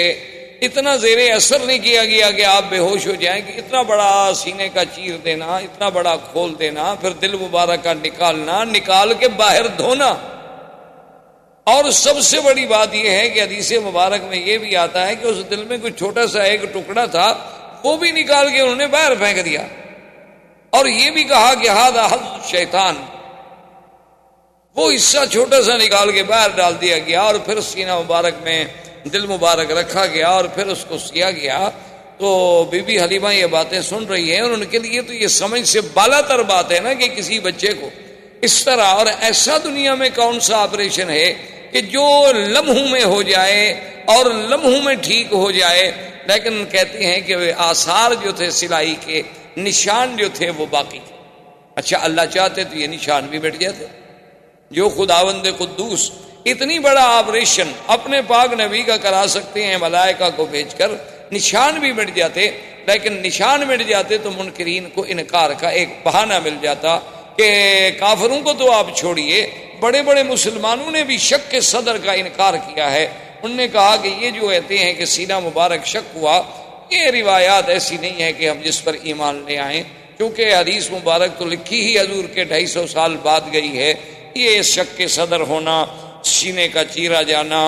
اتنا زیر اثر نہیں کیا گیا کہ آپ بے ہوش ہو جائیں، کہ اتنا بڑا سینے کا چیر دینا، اتنا بڑا کھول دینا، پھر دل مبارک کا نکالنا، نکال کے باہر دھونا۔ اور سب سے بڑی بات یہ ہے کہ حدیث مبارک میں یہ بھی آتا ہے کہ اس دل میں کوئی چھوٹا سا ایک ٹکڑا تھا، وہ بھی نکال کے انہوں نے باہر پھینک دیا، اور یہ بھی کہا کہ ھذا حظ شیطان، وہ حصہ چھوٹا سا نکال کے باہر ڈال دیا گیا، اور پھر سینہ مبارک میں دل مبارک رکھا گیا، اور پھر اس کو سیا گیا۔ تو بی بی حلیمہ یہ باتیں سن رہی ہیں، اور ان کے لیے تو یہ سمجھ سے بالا تر بات ہے نا کہ کسی بچے کو اس طرح، اور ایسا دنیا میں کون سا آپریشن ہے کہ جو لمحوں میں ہو جائے اور لمحوں میں ٹھیک ہو جائے، لیکن کہتے ہیں کہ آثار جو تھے سلائی کے، نشان جو تھے وہ باقی تھے۔ اچھا اللہ چاہتے تو یہ نشان بھی مٹ جاتے، جو خداوند قدوس اتنی بڑا آپریشن اپنے پاک نبی کا کرا سکتے ہیں ملائکہ کو بھیج کر، نشان بھی مٹ جاتے، لیکن نشان مٹ جاتے تو منکرین کو انکار کا ایک بہانہ مل جاتا کہ کافروں کو تو آپ چھوڑیے، بڑے بڑے مسلمانوں نے بھی شک کے صدر کا انکار کیا ہے۔ انہوں نے کہا کہ یہ جو کہتے ہیں کہ سینہ مبارک شک ہوا، یہ روایات ایسی نہیں ہے کہ ہم جس پر ایمان لے آئیں، کیونکہ حدیث مبارک تو لکھی ہی حضور کے 250 سال بعد گئی ہے۔ یہ شک کے صدر ہونا، سینے کا چیرا جانا،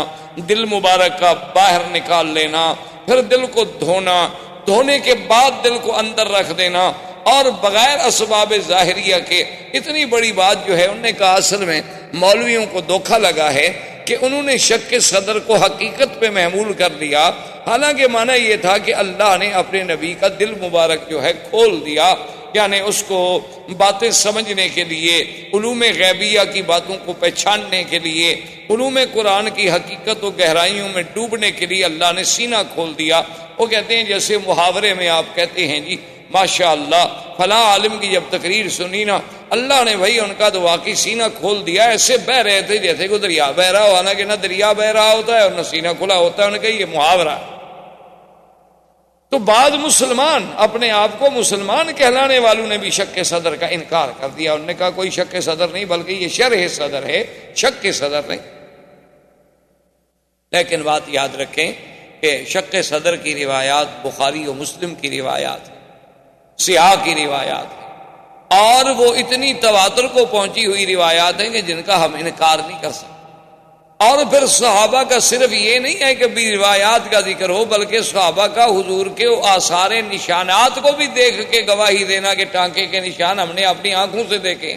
دل مبارک کا باہر نکال لینا، پھر دل کو دھونا، دھونے کے بعد دل کو اندر رکھ دینا، اور بغیر اسباب ظاہریہ کے، اتنی بڑی بات جو ہے، انہوں نے کہا اصل میں مولویوں کو دھوکہ لگا ہے کہ انہوں نے شک کے صدر کو حقیقت پہ محمول کر لیا، حالانکہ معنی یہ تھا کہ اللہ نے اپنے نبی کا دل مبارک جو ہے کھول دیا، یعنی اس کو باتیں سمجھنے کے لیے، علوم غیبیہ کی باتوں کو پہچاننے کے لیے، علوم قرآن کی حقیقت و گہرائیوں میں ڈوبنے کے لیے اللہ نے سینہ کھول دیا۔ وہ کہتے ہیں جیسے محاورے میں آپ کہتے ہیں جی ماشاء اللہ فلاں عالم کی جب تقریر سنی نا، اللہ نے بھائی ان کا تو واقعی سینہ کھول دیا، ایسے بہ رہے تھے جیسے کہ دریا بہ رہا ہو، حالانکہ نہ دریا بہ رہا ہوتا ہے اور نہ سینہ کھلا ہوتا ہے۔ انہوں نے کہا یہ محاورہ۔ تو بعض مسلمان اپنے آپ کو مسلمان کہلانے والوں نے بھی شک کے صدر کا انکار کر دیا، انہوں نے کہا کوئی شک کے صدر نہیں، بلکہ یہ شرح صدر ہے، شک کے صدر نہیں۔ لیکن بات یاد رکھیں کہ شک کے صدر کی روایات بخاری و مسلم کی روایات، سیاح کی روایات ہیں، اور وہ اتنی تواتر کو پہنچی ہوئی روایات ہیں کہ جن کا ہم انکار نہیں کر سکتے۔ اور پھر صحابہ کا صرف یہ نہیں ہے کہ بھی روایات کا ذکر ہو، بلکہ صحابہ کا حضور کے آثار نشانات کو بھی دیکھ کے گواہی دینا کہ ٹانکے کے نشان ہم نے اپنی آنکھوں سے دیکھے۔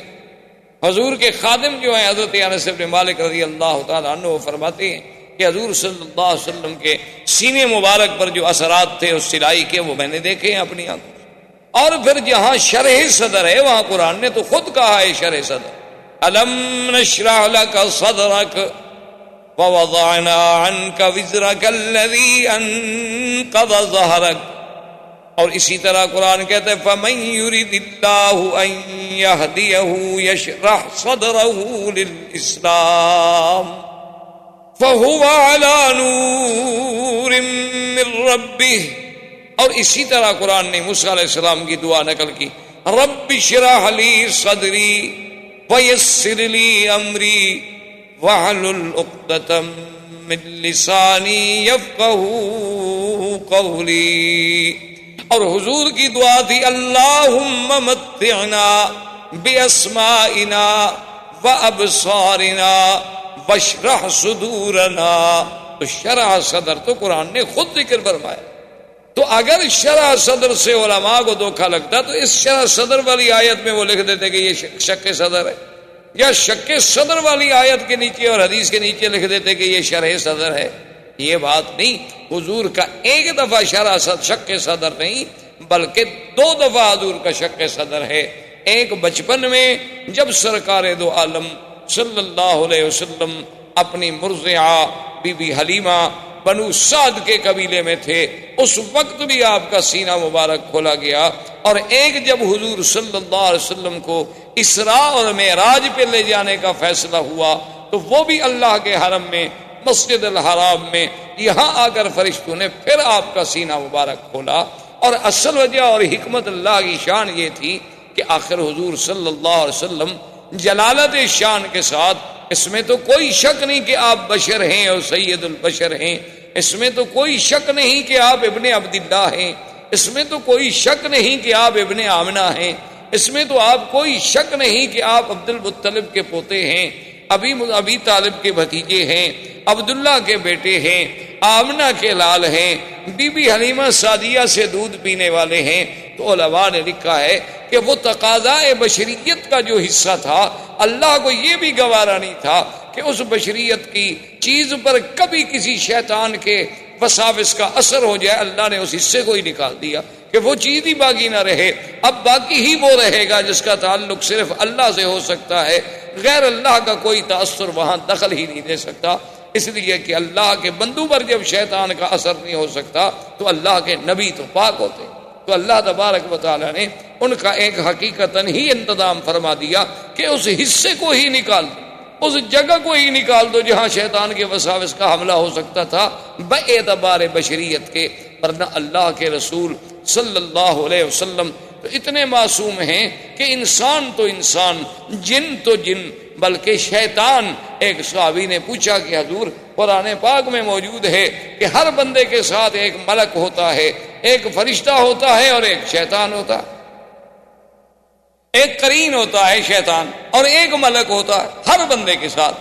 حضور کے خادم جو ہیں حضرت انس بن مالک رضی اللہ تعالیٰ عنہ، وہ فرماتے ہیں کہ حضور صلی اللہ علیہ وسلم کے سینے مبارک پر جو اثرات تھے اس سلائی کے، وہ میں نے دیکھے ہیں اپنی آنکھوں سے۔ اور پھر جہاں شرح صدر ہے وہاں قرآن نے تو خود کہا ہے شرح صدر، الم نشرح لک صدرک ووضعنا عنك وزرك الذي انقض ظهرك، اور اسی طرح قرآن کہتا ہے فمن يرد الله ان يهديه يشرح صدره للاسلام فهو على نور من ربه، اور اسی طرح قرآن نے موسیٰ علیہ السلام کی دعا نقل کی، رب اشرح لي صدري ويسر لي امري وَاحْلُلْ عُقْدَةً مِّن لِّسَانِي يَفْقَهُوا قَوْلِي، اور حضور کی دعا تھی اللہم متعنا بِأَسْمَائِنَا وَأَبْصَارِنَا وَاشْرَحْ صُدُورَنَا۔ تو شرح صدر تو قرآن نے خود ذکر فرمایا۔ تو اگر شرح صدر سے علماء کو دھوکہ لگتا تو اس شرح صدر والی آیت میں وہ لکھ دیتے کہ یہ شک صدر ہے، یا شک صدر والی آیت کے نیچے اور حدیث کے نیچے لکھ دیتے کہ یہ شرح صدر ہے۔ یہ بات نہیں، حضور کا ایک دفعہ شک صدر نہیں بلکہ 2 دفعہ حضور کا شک صدر ہے۔ ایک بچپن میں جب سرکار دو عالم صلی اللہ علیہ وسلم اپنی مرضعہ بی بی حلیمہ بنو سعد کے قبیلے میں تھے، اس وقت بھی آپ کا سینہ مبارک کھولا گیا، اور ایک جب حضور صلی اللہ علیہ وسلم کو اسراء اور معراج پہ لے جانے کا فیصلہ ہوا، تو وہ بھی اللہ کے حرم میں مسجد الحرام میں یہاں آ کر فرشتوں نے پھر آپ کا سینہ مبارک کھولا. اور اصل وجہ اور حکمت اللہ کی شان یہ تھی کہ آخر حضور صلی اللہ علیہ وسلم جلالت شان کے ساتھ، اس میں تو کوئی شک نہیں کہ آپ بشر ہیں اور سید البشر ہیں، اس میں تو کوئی شک نہیں کہ آپ ابن عبداللہ ہیں، اس میں تو کوئی شک نہیں کہ آپ ابن آمنہ ہیں، اس میں تو آپ کوئی شک نہیں کہ آپ عبد المطلب کے پوتے ہیں، ابی طالب کے بھتیجے ہیں، عبداللہ کے بیٹے ہیں، آمنہ کے لال ہیں، بی بی حلیمہ سعدیہ سے دودھ پینے والے ہیں. تو علماء نے لکھا ہے کہ وہ تقاضائے بشریت کا جو حصہ تھا، اللہ کو یہ بھی گوارا نہیں تھا کہ اس بشریت کی چیز پر کبھی کسی شیطان کے وساوس کا اثر ہو جائے. اللہ نے اس حصے کو ہی نکال دیا کہ وہ چیز ہی باقی نہ رہے. اب باقی ہی وہ رہے گا جس کا تعلق صرف اللہ سے ہو سکتا ہے، غیر اللہ کا کوئی تاثر وہاں دخل ہی نہیں دے سکتا. اس لیے کہ اللہ کے بندوں پر جب شیطان کا اثر نہیں ہو سکتا تو اللہ کے نبی تو پاک ہوتے. تو اللہ تبارک و تعالیٰ نے ان کا ایک حقیقتاً ہی انتظام فرما دیا کہ اس حصے کو ہی نکال دو، اس جگہ کو ہی نکال دو جہاں شیطان کے وساوس کا حملہ ہو سکتا تھا باعتبار بشریت کے. ورنہ اللہ کے رسول صلی اللہ علیہ وسلم تو اتنے معصوم ہیں کہ انسان تو انسان، جن تو جن، بلکہ شیطان. ایک صحابی نے پوچھا کہ حضور قرآن پاک میں موجود ہے کہ ہر بندے کے ساتھ ایک ملک ہوتا ہے، ایک فرشتہ ہوتا ہے اور ایک شیطان ہوتا ہے، ایک قرین ہوتا ہے شیطان اور ایک ملک ہوتا ہے ہر بندے کے ساتھ.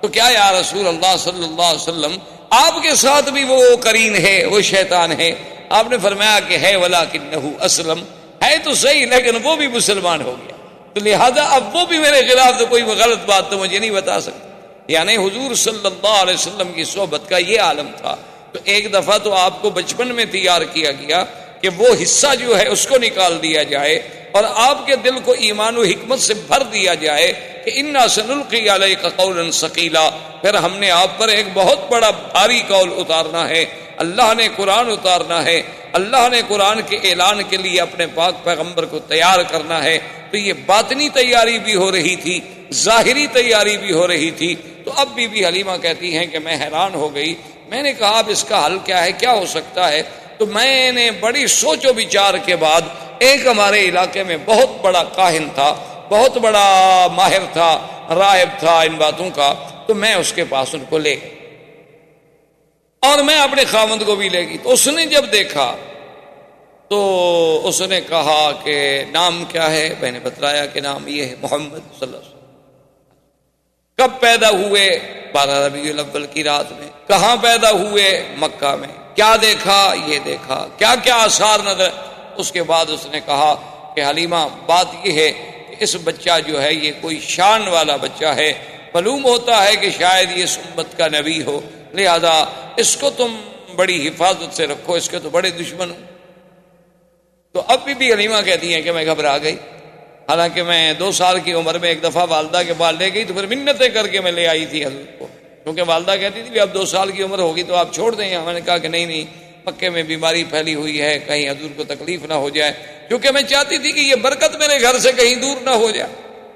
تو کیا یا رسول اللہ صلی اللہ علیہ وسلم آپ کے ساتھ بھی وہ قرین ہے، وہ شیطان ہے؟ آپ نے فرمایا کہ ہے ولکنہ اسلم، ہے تو صحیح لیکن وہ بھی مسلمان ہو گیا، تو لہذا اب وہ بھی میرے خلاف تو کوئی غلط بات تو مجھے نہیں بتا سکتا. یعنی حضور صلی اللہ علیہ وسلم کی صحبت کا یہ عالم تھا. تو ایک دفعہ تو آپ کو بچپن میں تیار کیا گیا کہ وہ حصہ جو ہے اس کو نکال دیا جائے اور آپ کے دل کو ایمان و حکمت سے بھر دیا جائے کہ انا سنلقی علیک قولا ثقیلا. پھر ہم نے آپ پر ایک بہت بڑا بھاری قول اتارنا ہے، اللہ نے قرآن اتارنا ہے، اللہ نے قرآن کے اعلان کے لیے اپنے پاک پیغمبر کو تیار کرنا ہے. تو یہ باطنی تیاری بھی ہو رہی تھی، ظاہری تیاری بھی ہو رہی تھی. تو اب بی بی حلیمہ کہتی ہیں کہ میں حیران ہو گئی. میں نے کہا اب اس کا حل کیا ہے، کیا ہو سکتا ہے؟ تو میں نے بڑی سوچ و بچار کے بعد، ایک ہمارے علاقے میں بہت بڑا کاہن تھا، بہت بڑا ماہر تھا، راہب تھا ان باتوں کا، تو میں اس کے پاس ان کو لے گئی اور میں اپنے خاوند کو بھی لے گئی. تو اس نے جب دیکھا تو اس نے کہا کہ نام کیا ہے؟ میں نے بتلایا کہ نام یہ ہے محمد صلی اللہ علیہ وسلم. کب پیدا ہوئے؟ 12 ربیع الاول کی رات میں. کہاں پیدا ہوئے؟ مکہ میں. کیا دیکھا؟ یہ دیکھا. کیا کیا آثار نظر؟ اس کے بعد اس نے کہا کہ حلیمہ بات یہ ہے کہ اس بچہ جو ہے یہ کوئی شان والا بچہ ہے، معلوم ہوتا ہے کہ شاید یہ امت کا نبی ہو، لہذا اس کو تم بڑی حفاظت سے رکھو، اس کے تو بڑے دشمن ہو. تو اب بھی حلیمہ کہتی ہیں کہ میں گھبرا گئی. حالانکہ میں 2 سال کی عمر میں ایک دفعہ والدہ کے پاس لے گئی تو پھر منتیں کر کے میں لے آئی تھی حضور کو، کیونکہ والدہ کہتی تھی اب 2 سال کی عمر ہوگی تو آپ چھوڑ دیں. میں نے کہا کہ نہیں، مکے میں بیماری پھیلی ہوئی ہے، کہیں حضور کو تکلیف نہ ہو جائے، کیونکہ میں چاہتی تھی کہ یہ برکت میرے گھر سے کہیں دور نہ ہو جائے،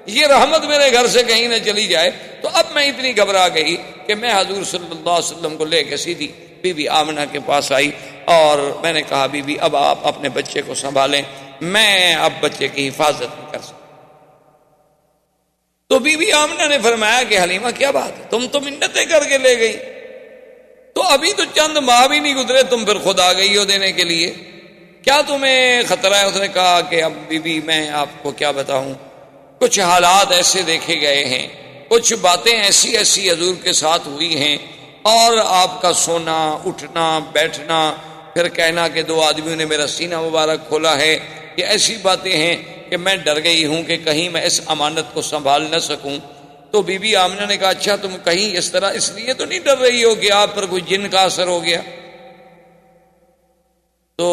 یہ رحمت میرے گھر سے کہیں نہ چلی جائے. تو اب میں اتنی گھبرا گئی کہ میں حضور صلی اللہ علیہ وسلم کو لے کے سیدھی بی بی آمنہ کے پاس آئی اور میں نے کہا بی بی اب آپ اپنے بچے کو سنبھالیں، میں اب بچے کی حفاظت نہیں کر سکتا. تو بی بی آمنہ نے فرمایا کہ حلیمہ کیا بات ہے، تم تو منتیں کر کے لے گئی، تو ابھی تو چند ماہ بھی نہیں گزرے تم پھر خود آ گئی ہو دینے کے لیے، کیا تمہیں خطرہ ہے؟ اس نے کہا کہ اب بی بی میں آپ کو کیا بتاؤں، کچھ حالات ایسے دیکھے گئے ہیں، کچھ باتیں ایسی ایسی حضور کے ساتھ ہوئی ہیں، اور آپ کا سونا اٹھنا بیٹھنا، پھر کہنا کہ 2 آدمیوں نے میرا سینہ مبارک کھولا ہے، یہ ایسی باتیں ہیں کہ میں ڈر گئی ہوں کہ کہیں میں اس امانت کو سنبھال نہ سکوں. تو بی بی آمنہ نے کہا اچھا تم کہیں اس طرح اس لیے تو نہیں ڈر رہی ہو کہ آپ پر کوئی جن کا اثر ہو گیا؟ تو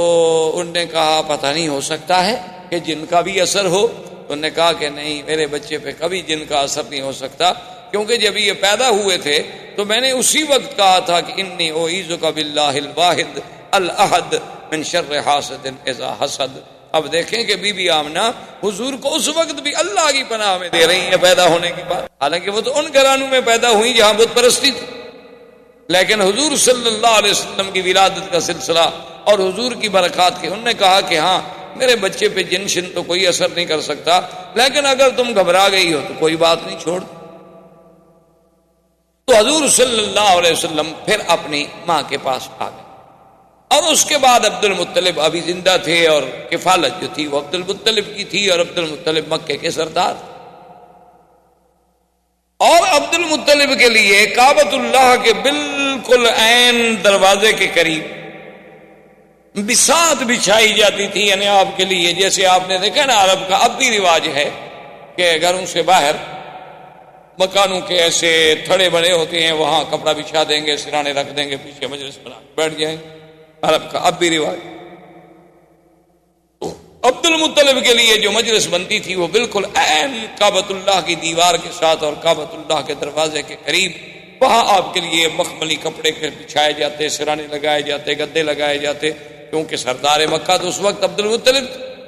انہوں نے کہا پتہ نہیں، ہو سکتا ہے کہ جن کا بھی اثر ہو. انہوں نے کہا کہ نہیں، میرے بچے پہ کبھی جن کا اثر نہیں ہو سکتا، کیونکہ جب یہ پیدا ہوئے تھے تو میں نے اسی وقت کہا تھا کہ انی اعوذک باللہ الواحد الاحد من شر حاسد اذا حسد. اب دیکھیں کہ بی بی آمنہ حضور کو اس وقت بھی اللہ کی پناہ میں دے رہی ہیں پیدا ہونے کی بات، حالانکہ وہ تو ان گھرانوں میں پیدا ہوئی جہاں بت پرستی تھی، لیکن حضور صلی اللہ علیہ وسلم کی ولادت کا سلسلہ اور حضور کی برکات کے، انہوں نے کہا کہ ہاں میرے بچے پہ جن شن تو کوئی اثر نہیں کر سکتا، لیکن اگر تم گھبرا گئی ہو تو کوئی بات نہیں، چھوڑ۔ تو حضور صلی اللہ علیہ وسلم پھر اپنی ماں کے پاس آ گئے، اور اس کے بعد عبد المطلب ابھی زندہ تھے، اور کفالت جو تھی وہ عبد المطلب کی تھی، اور عبد المطلب مکے کے سردار، اور عبد المطلب کے لیے کعبۃ اللہ کے بالکل عین دروازے کے قریب بساط بچھائی جاتی تھی، یعنی آپ کے لیے جیسے آپ نے دیکھا نا عرب کا اب بھی رواج ہے کہ گھروں سے باہر مکانوں کے ایسے تھڑے بنے ہوتے ہیں، وہاں کپڑا بچھا دیں گے، سرانے رکھ دیں گے، پیچھے مجلس بنا بیٹھ جائیں گے، عرب کا اب بھی رواج۔ تو عبد المطلب کے لیے جو مجلس بنتی تھی وہ بالکل عین کعبۃ اللہ کی دیوار کے ساتھ اور کعبۃ اللہ کے دروازے کے قریب، وہاں آپ کے لیے مخملی کپڑے بچھائے جاتے، سرانے لگائے جاتے، گدے لگائے جاتے، کیونکہ سردار مکہ تو اس وقت عبد المطلب،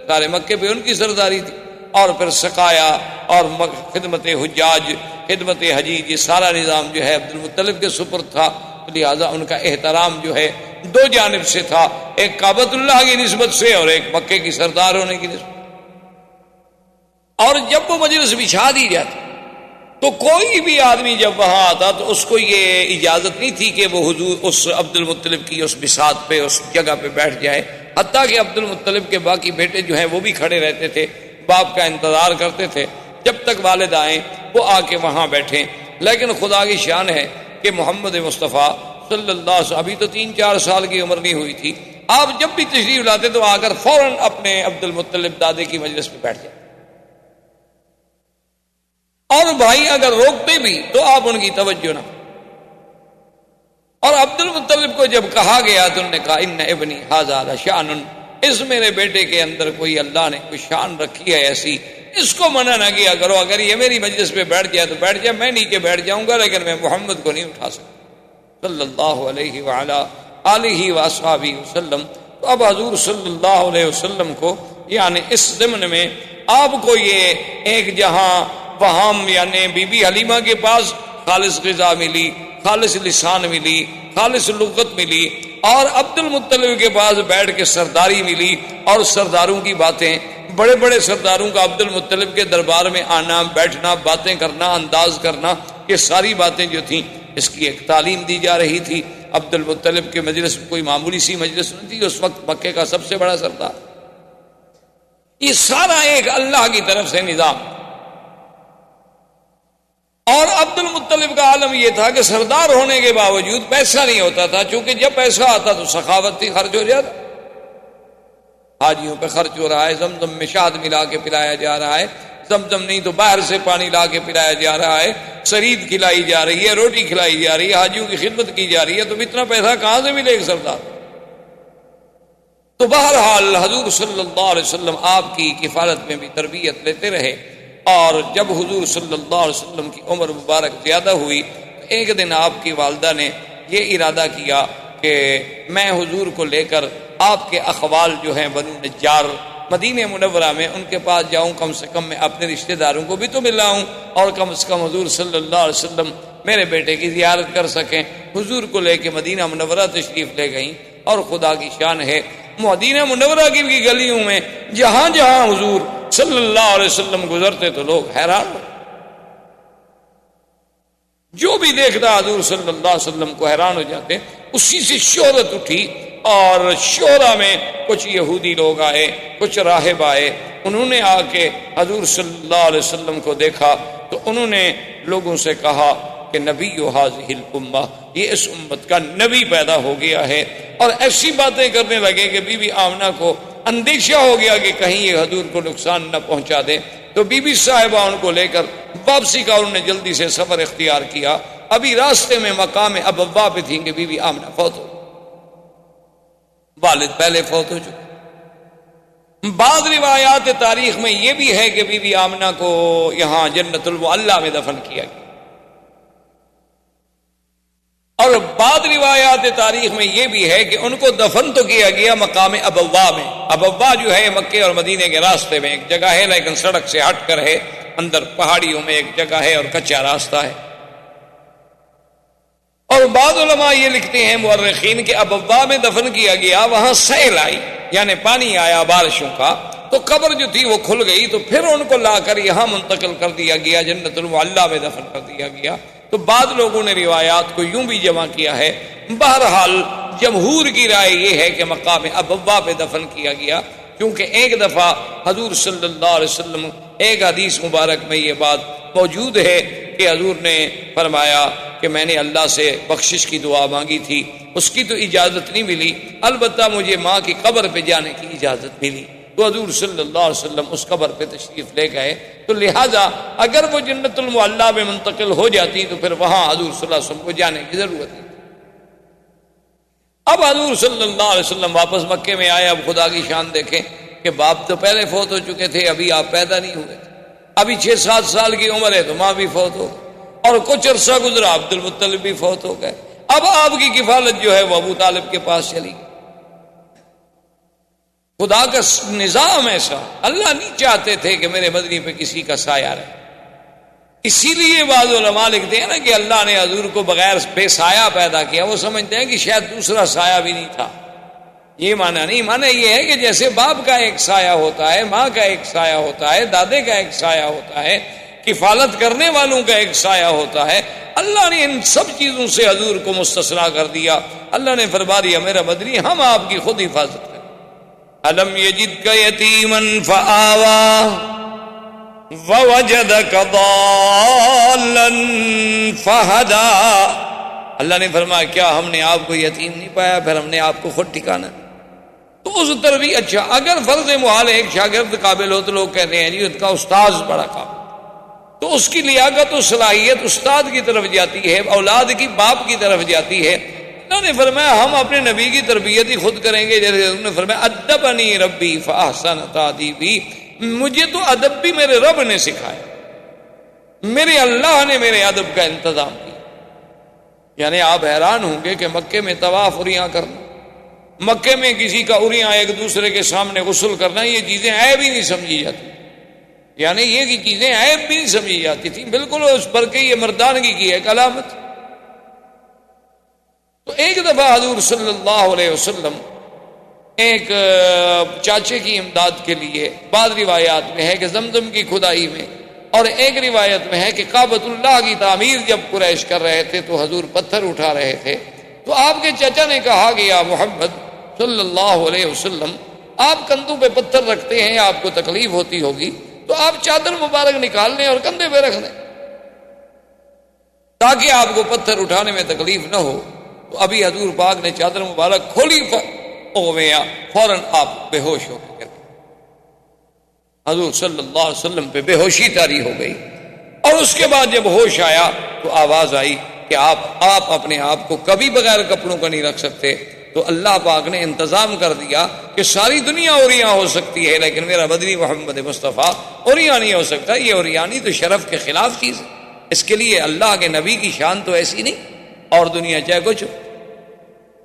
سارے مکے پہ ان کی سرداری تھی، اور پھر سقایا اور خدمت حجاج، خدمت حجیج، یہ سارا نظام جو ہے عبد المطلب کے سپرد تھا، لہذا ان کا احترام جو ہے دو جانب سے تھا، ایک کعبۃ اللہ کی نسبت سے اور ایک مکے کی سردار ہونے کی نسبت۔ اور جب وہ مجلس بچھا دی جاتی تو کوئی بھی آدمی جب وہاں آتا تو اس کو یہ اجازت نہیں تھی کہ وہ حضور اس عبد المطلب کی اس بساط پہ، اس جگہ پہ بیٹھ جائے، حتیٰ کہ عبد المطلب کے باقی بیٹے جو ہیں وہ بھی کھڑے رہتے تھے، باپ کا انتظار کرتے تھے جب تک والد آئیں وہ آ کے وہاں بیٹھیں۔ لیکن خدا کی شان ہے کہ محمد مصطفیٰ صلی اللہ علیہ وسلم ابھی تو 3-4 سال کی عمر نہیں ہوئی تھی، آپ جب بھی تشریف لاتے تو آ کر فوراً اپنے عبد المطلب دادے کی مجلس پہ بیٹھ جائیں، اور بھائی اگر روکتے بھی تو آپ ان کی توجہ نہ۔ اور عبد المطلب کو جب کہا گیا تو انہوں نے کہا ان ابنی ھذا لشأن، اس میرے بیٹے کے اندر کوئی اللہ نے کوئی شان رکھی ہے ایسی، اس کو منع نہ کیا کرو، اگر یہ میری مجلس پہ بیٹھ جائے تو بیٹھ جائے، میں نیچے بیٹھ جاؤں گا لیکن میں محمد کو نہیں اٹھا سکتا صلی اللہ علیہ وعلا آلہ واصحابہ وسلم۔ تو اب حضور صلی اللہ علیہ وسلم کو یعنی اس ضمن میں آپ کو یہ ایک جہاں وہاں یعنی بی بی حلیمہ کے پاس خالص غذا ملی، خالص لسان ملی، خالص لغت ملی، اور عبد المطلب کے پاس بیٹھ کے سرداری ملی، اور سرداروں کی باتیں، بڑے بڑے سرداروں کا عبد المطلب کے دربار میں آنا، بیٹھنا، باتیں کرنا، انداز کرنا، یہ ساری باتیں جو تھیں اس کی ایک تعلیم دی جا رہی تھی۔ عبد المطلب کے مجلس کوئی معمولی سی مجلس نہیں تھی، اس وقت مکے کا سب سے بڑا سردار، یہ سارا ایک اللہ کی طرف سے نظام۔ اور عبد المطلب کا عالم یہ تھا کہ سردار ہونے کے باوجود پیسہ نہیں ہوتا تھا، چونکہ جب پیسہ آتا تو سخاوت تھی، خرچ ہو جاتا، حاجیوں پہ خرچ ہو رہا ہے، زمزم میں شہد ملا کے پلایا جا رہا ہے، زمزم نہیں تو باہر سے پانی لا کے پلایا جا رہا ہے، سرید کھلائی جا رہی ہے، روٹی کھلائی جا رہی ہے، حاجیوں کی خدمت کی جا رہی ہے، تو اتنا پیسہ کہاں سے ملے ایک سردار؟ تو بہرحال حضور صلی اللہ علیہ وسلم آپ کی کفالت میں بھی تربیت لیتے رہے، اور جب حضور صلی اللہ علیہ وسلم کی عمر مبارک زیادہ ہوئی تو ایک دن آپ کی والدہ نے یہ ارادہ کیا کہ میں حضور کو لے کر آپ کے اخوال جو ہیں بنو نجار مدینہ منورہ میں ان کے پاس جاؤں، کم سے کم میں اپنے رشتہ داروں کو بھی تو ملاؤں، اور کم سے کم حضور صلی اللہ علیہ وسلم میرے بیٹے کی زیارت کر سکیں۔ حضور کو لے کے مدینہ منورہ تشریف لے گئیں، اور خدا کی شان ہے مدینہ منورہ کی بھی گلیوں میں جہاں جہاں حضور صلی اللہ علیہ وسلم گزرتے تو لوگ حیران ہو، جو بھی دیکھتا حضور صلی اللہ علیہ وسلم کو حیران ہو جاتے۔ اسی سے شہرت اٹھی، اور شعرا میں کچھ یہودی لوگ آئے، کچھ راہب آئے، انہوں نے آ کے حضور صلی اللہ علیہ وسلم کو دیکھا تو انہوں نے لوگوں سے کہا کہ نبی ھذہ الامہ، یہ اس امت کا نبی پیدا ہو گیا ہے، اور ایسی باتیں کرنے لگے کہ بی بی آمنہ کو اندیشہ ہو گیا کہ کہیں یہ حضور کو نقصان نہ پہنچا دے، تو بی بی صاحبہ ان کو لے کر واپسی کا انہوں نے جلدی سے سفر اختیار کیا۔ ابھی راستے میں مقام ابوا پہ تھیں کہ بی بی آمنہ فوت ہو، والد پہلے فوت ہو چکے۔ بعض روایات تاریخ میں یہ بھی ہے کہ بی بی آمنہ کو یہاں جنت المعلی میں دفن کیا گیا۔ اور بعض روایات تاریخ میں یہ بھی ہے کہ ان کو دفن تو کیا گیا مقام ابوا میں. ابوا جو ہے مکے اور مدینے کے راستے میں ایک جگہ ہے، لیکن سڑک سے ہٹ کر ہے، اندر پہاڑیوں میں ایک جگہ ہے اور کچا راستہ ہے. اور بعض علماء یہ لکھتے ہیں مورخین کہ ابوا میں دفن کیا گیا، وہاں سیل آئی یعنی پانی آیا بارشوں کا، تو قبر جو تھی وہ کھل گئی، تو پھر ان کو لا کر یہاں منتقل کر دیا گیا، جنت المعلی میں دفن کر دیا گیا. تو بعض لوگوں نے روایات کو یوں بھی جمع کیا ہے. بہرحال جمہور کی رائے یہ ہے کہ مقام ابوا پہ دفن کیا گیا، کیونکہ ایک دفعہ حضور صلی اللہ علیہ وسلم ایک حدیث مبارک میں یہ بات موجود ہے کہ حضور نے فرمایا کہ میں نے اللہ سے بخشش کی دعا مانگی تھی، اس کی تو اجازت نہیں ملی، البتہ مجھے ماں کی قبر پہ جانے کی اجازت ملی. تو حضور صلی اللہ علیہ وسلم اس قبر پہ تشریف لے گئے. تو لہذا اگر وہ جنت المعلی میں منتقل ہو جاتی تو پھر وہاں حضور صلی اللہ علیہ وسلم کو جانے کی ضرورت نہیں. اب حضور صلی اللہ علیہ وسلم واپس مکے میں آئے. اب خدا کی شان دیکھیں کہ باپ تو پہلے فوت ہو چکے تھے، ابھی آپ پیدا نہیں ہوئے تھے، ابھی 6-7 سال کی عمر ہے تو ماں بھی فوت ہو گئی، اور کچھ عرصہ گزرا عبد المطلب بھی فوت ہو گئے. اب آپ کی کفالت جو ہے وہ ابو طالب کے پاس چلی گئی. خدا کا نظام ایسا، اللہ نہیں چاہتے تھے کہ میرے مدنی پہ کسی کا سایہ رہے. اسی لیے بعض علماء لکھتے ہیں نا کہ اللہ نے حضور کو بغیر بے سایہ پیدا کیا. وہ سمجھتے ہیں کہ شاید دوسرا سایہ بھی نہیں تھا. یہ معنی نہیں، معنی یہ ہے کہ جیسے باپ کا ایک سایہ ہوتا ہے، ماں کا ایک سایہ ہوتا ہے، دادے کا ایک سایہ ہوتا ہے، کفالت کرنے والوں کا ایک سایہ ہوتا ہے، اللہ نے ان سب چیزوں سے حضور کو مستثنا کر دیا. اللہ نے فرما دیا میرا مدنی ہم آپ کی خود حفاظت کریں. الم یجدک یتیما فآوا ووجدک ضالا فہدا. اللہ نے فرمایا کیا ہم نے آپ کو یتیم نہیں پایا پھر ہم نے آپ کو خود ٹھکانا. تو اس طرح بھی اچھا، اگر فرض محال ایک شاگرد قابل ہو تو لوگ کہتے ہیں جی اس کا استاذ بڑا قابل، تو اس کی لیاقت و صلاحیت استاد کی طرف جاتی ہے، اولاد کی باپ کی طرف جاتی ہے. اللہ نے فرمایا ہم اپنے نبی کی تربیت ہی خود کریں گے. جیسے انہوں نے فرمایا ادبنی ربی فاحسن تادیبی، مجھے تو ادب بھی میرے رب نے سکھایا، میرے اللہ نے میرے ادب کا انتظام کیا. یعنی آپ حیران ہوں گے کہ مکے میں طواف اریاں کرنا، مکے میں کسی کا اریاں ایک دوسرے کے سامنے غسل کرنا، یہ چیزیں عیب ہی نہیں سمجھی جاتی. یعنی یہ چیزیں عیب بھی نہیں سمجھی جاتی تھی، بالکل اس پر کے یہ مردانگی کی ایک علامت. تو ایک دفعہ حضور صلی اللہ علیہ وسلم ایک چاچے کی امداد کے لیے، بعض روایات میں ہے کہ زمزم کی کھدائی میں، اور ایک روایت میں ہے کہ کعبۃ اللہ کی تعمیر جب قریش کر رہے تھے تو حضور پتھر اٹھا رہے تھے. تو آپ کے چچا نے کہا کہ یا محمد صلی اللہ علیہ وسلم آپ کندھوں پہ پتھر رکھتے ہیں، آپ کو تکلیف ہوتی ہوگی، تو آپ چادر مبارک نکال لیں اور کندھے پہ رکھ لیں تاکہ آپ کو پتھر اٹھانے میں تکلیف نہ ہو. تو ابھی حضور پاک نے چادر مبارک کھولی فوراً آپ بے ہوش ہو گئے. حضور صلی اللہ علیہ وسلم پہ بے ہوشی طاری ہو گئی، اور اس کے بعد جب ہوش آیا تو آواز آئی کہ آپ اپنے آپ کو کبھی بغیر کپڑوں کا نہیں رکھ سکتے. تو اللہ پاک نے انتظام کر دیا کہ ساری دنیا اوریاں ہو سکتی ہے لیکن میرا مدنی محمد مصطفیٰ اوریاں نہیں ہو سکتا. یہ اوریانی تو شرف کے خلاف چیز ہے، اس کے لیے اللہ کے نبی کی شان تو ایسی نہیں، اور دنیا چاہے کچھ.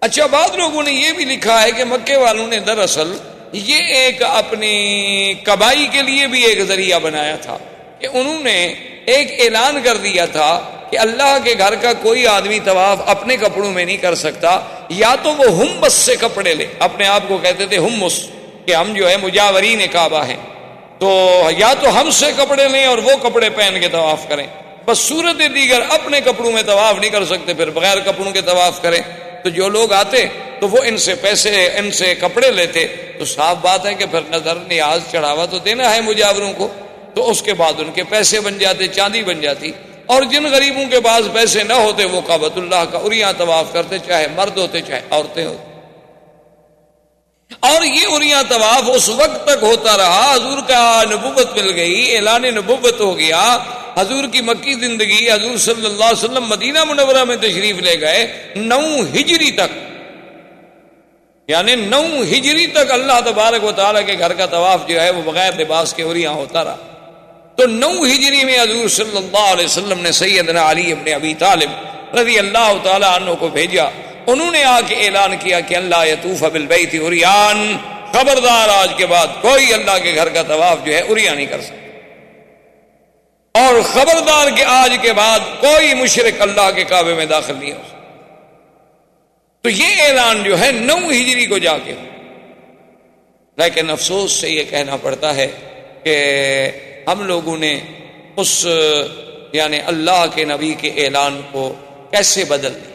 اچھا، بعض لوگوں نے یہ بھی لکھا ہے کہ مکے والوں نے دراصل یہ ایک اپنی کبائی کے لیے بھی ایک ذریعہ بنایا تھا کہ انہوں نے ایک اعلان کر دیا تھا کہ اللہ کے گھر کا کوئی آدمی طواف اپنے کپڑوں میں نہیں کر سکتا، یا تو وہ ہمس سے کپڑے لے، اپنے آپ کو کہتے تھے ہمس کہ ہم جو ہے مجاورین کعبہ ہیں، تو یا تو ہم سے کپڑے لیں اور وہ کپڑے پہن کے طواف کریں. بس صورت دیگر اپنے کپڑوں میں طواف نہیں کر سکتے، پھر بغیر کپڑوں کے طواف کریں. تو جو لوگ آتے تو وہ ان سے پیسے، ان سے کپڑے لیتے. تو صاف بات ہے کہ پھر نظر نیاز چڑھاوا تو دینا ہے مجاوروں کو، تو اس کے بعد ان کے پیسے بن جاتے، چاندی بن جاتی. اور جن غریبوں کے پاس پیسے نہ ہوتے وہ کعبۃ اللہ کا اریاں طواف کرتے، چاہے مرد ہوتے چاہے عورتیں ہوتے. اور یہ اریاں طواف اس وقت تک ہوتا رہا. حضور کا نبوت مل گئی، اعلان نبوت ہو گیا، حضور کی مکی زندگی، حضور صلی اللہ علیہ وسلم مدینہ منورہ میں تشریف لے گئے. 9 ہجری تک، یعنی 9 ہجری تک اللہ تبارک و تعالیٰ کے گھر کا طواف جو ہے وہ بغیر لباس کے اریاں ہوتا رہا. تو 9 ہجری میں حضور صلی اللہ علیہ وسلم نے سیدنا علی ابن ابی طالب رضی اللہ تعالی عنہ کو بھیجا. انہوں نے آ کے اعلان کیا کہ اللہ یطوف بالبیت عریان، خبردار آج کے بعد کوئی اللہ کے گھر کا طواف جو ہے عریاں نہیں کر سکتا، اور خبردار کہ آج کے بعد کوئی مشرک اللہ کے کعبے میں داخل نہیں ہو سکتا. تو یہ اعلان جو ہے 9 ہجری کو جا کے. لیکن افسوس سے یہ کہنا پڑتا ہے کہ ہم لوگوں نے اس یعنی اللہ کے نبی کے اعلان کو کیسے بدل دیا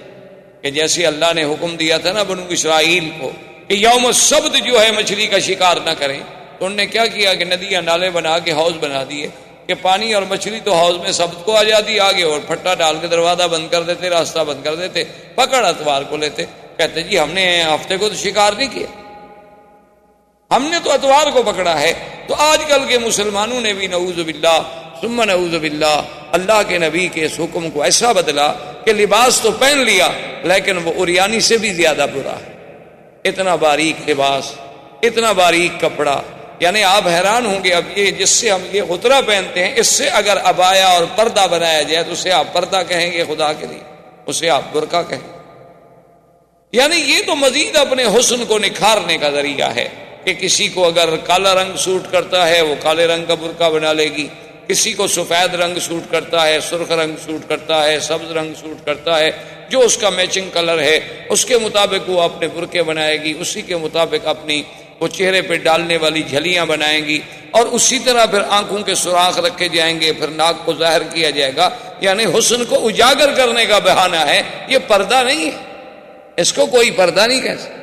کہ جیسے اللہ نے حکم دیا تھا نا بنو اسرائیل کو کہ یوم السبت جو ہے مچھلی کا شکار نہ کریں، تو انہوں نے کیا کیا کہ ندیاں نالے بنا کے حوض بنا دیے کہ پانی اور مچھلی تو حوض میں سبت کو آ جاتی آگے، اور پھٹا ڈال کے دروازہ بند کر دیتے، راستہ بند کر دیتے، پکڑ اتوار کو لیتے. کہتے جی ہم نے ہفتے کو تو شکار نہیں کیا، ہم نے تو اتوار کو پکڑا ہے. تو آج کل کے مسلمانوں نے بھی نعوذ باللہ ثم نعوذ باللہ اللہ کے نبی کے اس حکم کو ایسا بدلا کہ لباس تو پہن لیا لیکن وہ عریانی سے بھی زیادہ برا ہے. اتنا باریک لباس، اتنا باریک کپڑا، یعنی آپ حیران ہوں گے. اب یہ جس سے ہم یہ غترہ پہنتے ہیں، اس سے اگر عبایا اور پردہ بنایا جائے تو اسے آپ پردہ کہیں گے خدا کے لیے، اسے آپ برقع کہیں. یعنی یہ تو مزید اپنے حسن کو نکھارنے کا ذریعہ ہے کہ کسی کو اگر کالا رنگ سوٹ کرتا ہے وہ کالے رنگ کا برقع بنا لے گی، کسی کو سفید رنگ سوٹ کرتا ہے، سرخ رنگ سوٹ کرتا ہے، سبز رنگ سوٹ کرتا ہے، جو اس کا میچنگ کلر ہے اس کے مطابق وہ اپنے برقعے بنائے گی، اسی کے مطابق اپنی وہ چہرے پہ ڈالنے والی جھلیاں بنائیں گی، اور اسی طرح پھر آنکھوں کے سوراخ رکھے جائیں گے، پھر ناک کو ظاہر کیا جائے گا. یعنی حسن کو اجاگر کرنے کا بہانہ ہے، یہ پردہ نہیں ہے، اس کو کوئی پردہ نہیں کہہ سکتا.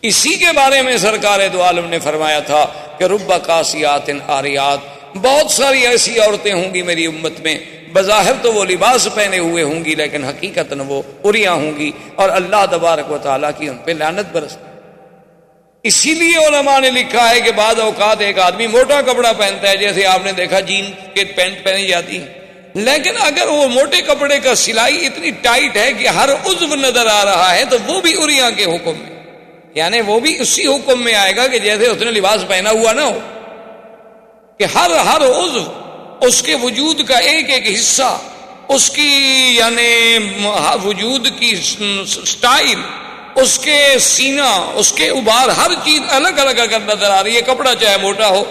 اسی کے بارے میں سرکار دو عالم نے فرمایا تھا کہ رب کاسیات عاریات، بہت ساری ایسی عورتیں ہوں گی میری امت میں، بظاہر تو وہ لباس پہنے ہوئے ہوں گی لیکن حقیقتاً وہ عریاں ہوں گی، اور اللہ تبارک و تعالیٰ کی ان پہ لعنت برس. اسی لیے علماء نے لکھا ہے کہ بعض اوقات ایک آدمی موٹا کپڑا پہنتا ہے، جیسے آپ نے دیکھا جین کے پینٹ پہنی جاتی ہے، لیکن اگر وہ موٹے کپڑے کا سلائی اتنی ٹائٹ ہے کہ ہر عضو نظر آ رہا ہے تو وہ بھی عریاں کے حکم میں، یعنی وہ بھی اسی حکم میں آئے گا کہ جیسے اس نے لباس پہنا ہوا نہ ہو، کہ ہر عضو، اس کے وجود کا ایک ایک حصہ، اس کی یعنی وجود کی سٹائل، اس کے سینہ، اس کے ابار، ہر چیز الگ الگ اگر نظر آ رہی ہے، کپڑا چاہے موٹا ہو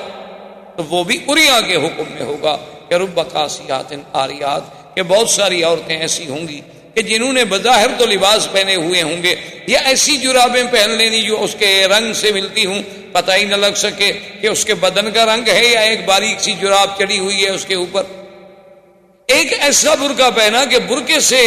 تو وہ بھی عریاں کے حکم میں ہوگا. کہ رب کاسیات عاریات، کہ بہت ساری عورتیں ایسی ہوں گی کہ جنہوں نے بظاہر تو لباس پہنے ہوئے ہوں گے، یا ایسی جرابیں پہن لینی جو اس کے رنگ سے ملتی ہوں، پتہ ہی نہ لگ سکے کہ اس کے بدن کا رنگ ہے یا ایک باریک سی جراب چڑھی ہوئی ہے اس کے اوپر. ایک ایسا برقع پہنا کہ برقعے سے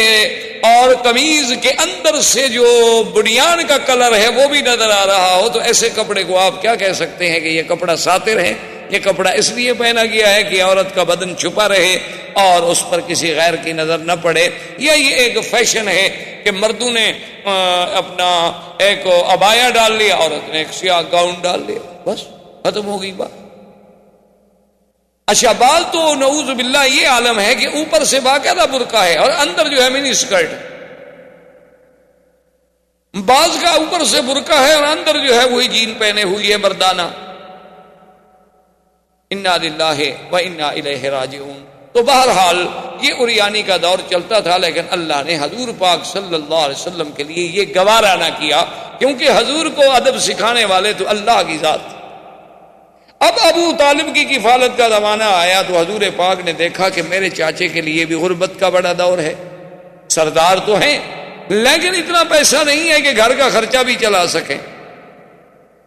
اور قمیض کے اندر سے جو بنیان کا کلر ہے وہ بھی نظر آ رہا ہو، تو ایسے کپڑے کو آپ کیا کہہ سکتے ہیں کہ یہ کپڑا ساتر ہے؟ یہ کپڑا اس لیے پہنا گیا ہے کہ عورت کا بدن چھپا رہے اور اس پر کسی غیر کی نظر نہ پڑے، یا یہ ایک فیشن ہے کہ مردوں نے اپنا ایک عبایا ڈال لیا، عورت نے ایک سیاہ گاؤن ڈال لیا، بس ختم ہو گئی بات. اچھا، بال تو نعوذ باللہ یہ عالم ہے کہ اوپر سے باقاعدہ برقع ہے اور اندر جو ہے منی اسکرٹ. بعض کا اوپر سے برقع ہے اور اندر جو ہے وہی جین پہنے ہوئی ہے مردانہ. انا للہ و انا الیہ راجعون. تو بہرحال یہ عریانی کا دور چلتا تھا، لیکن اللہ نے حضور پاک صلی اللہ علیہ وسلم کے لیے یہ گوارا نہ کیا، کیونکہ حضور کو ادب سکھانے والے تو اللہ کی ذات. اب ابو طالب کی کفالت کا زمانہ آیا تو حضور پاک نے دیکھا کہ میرے چاچے کے لیے بھی غربت کا بڑا دور ہے، سردار تو ہیں لیکن اتنا پیسہ نہیں ہے کہ گھر کا خرچہ بھی چلا سکیں.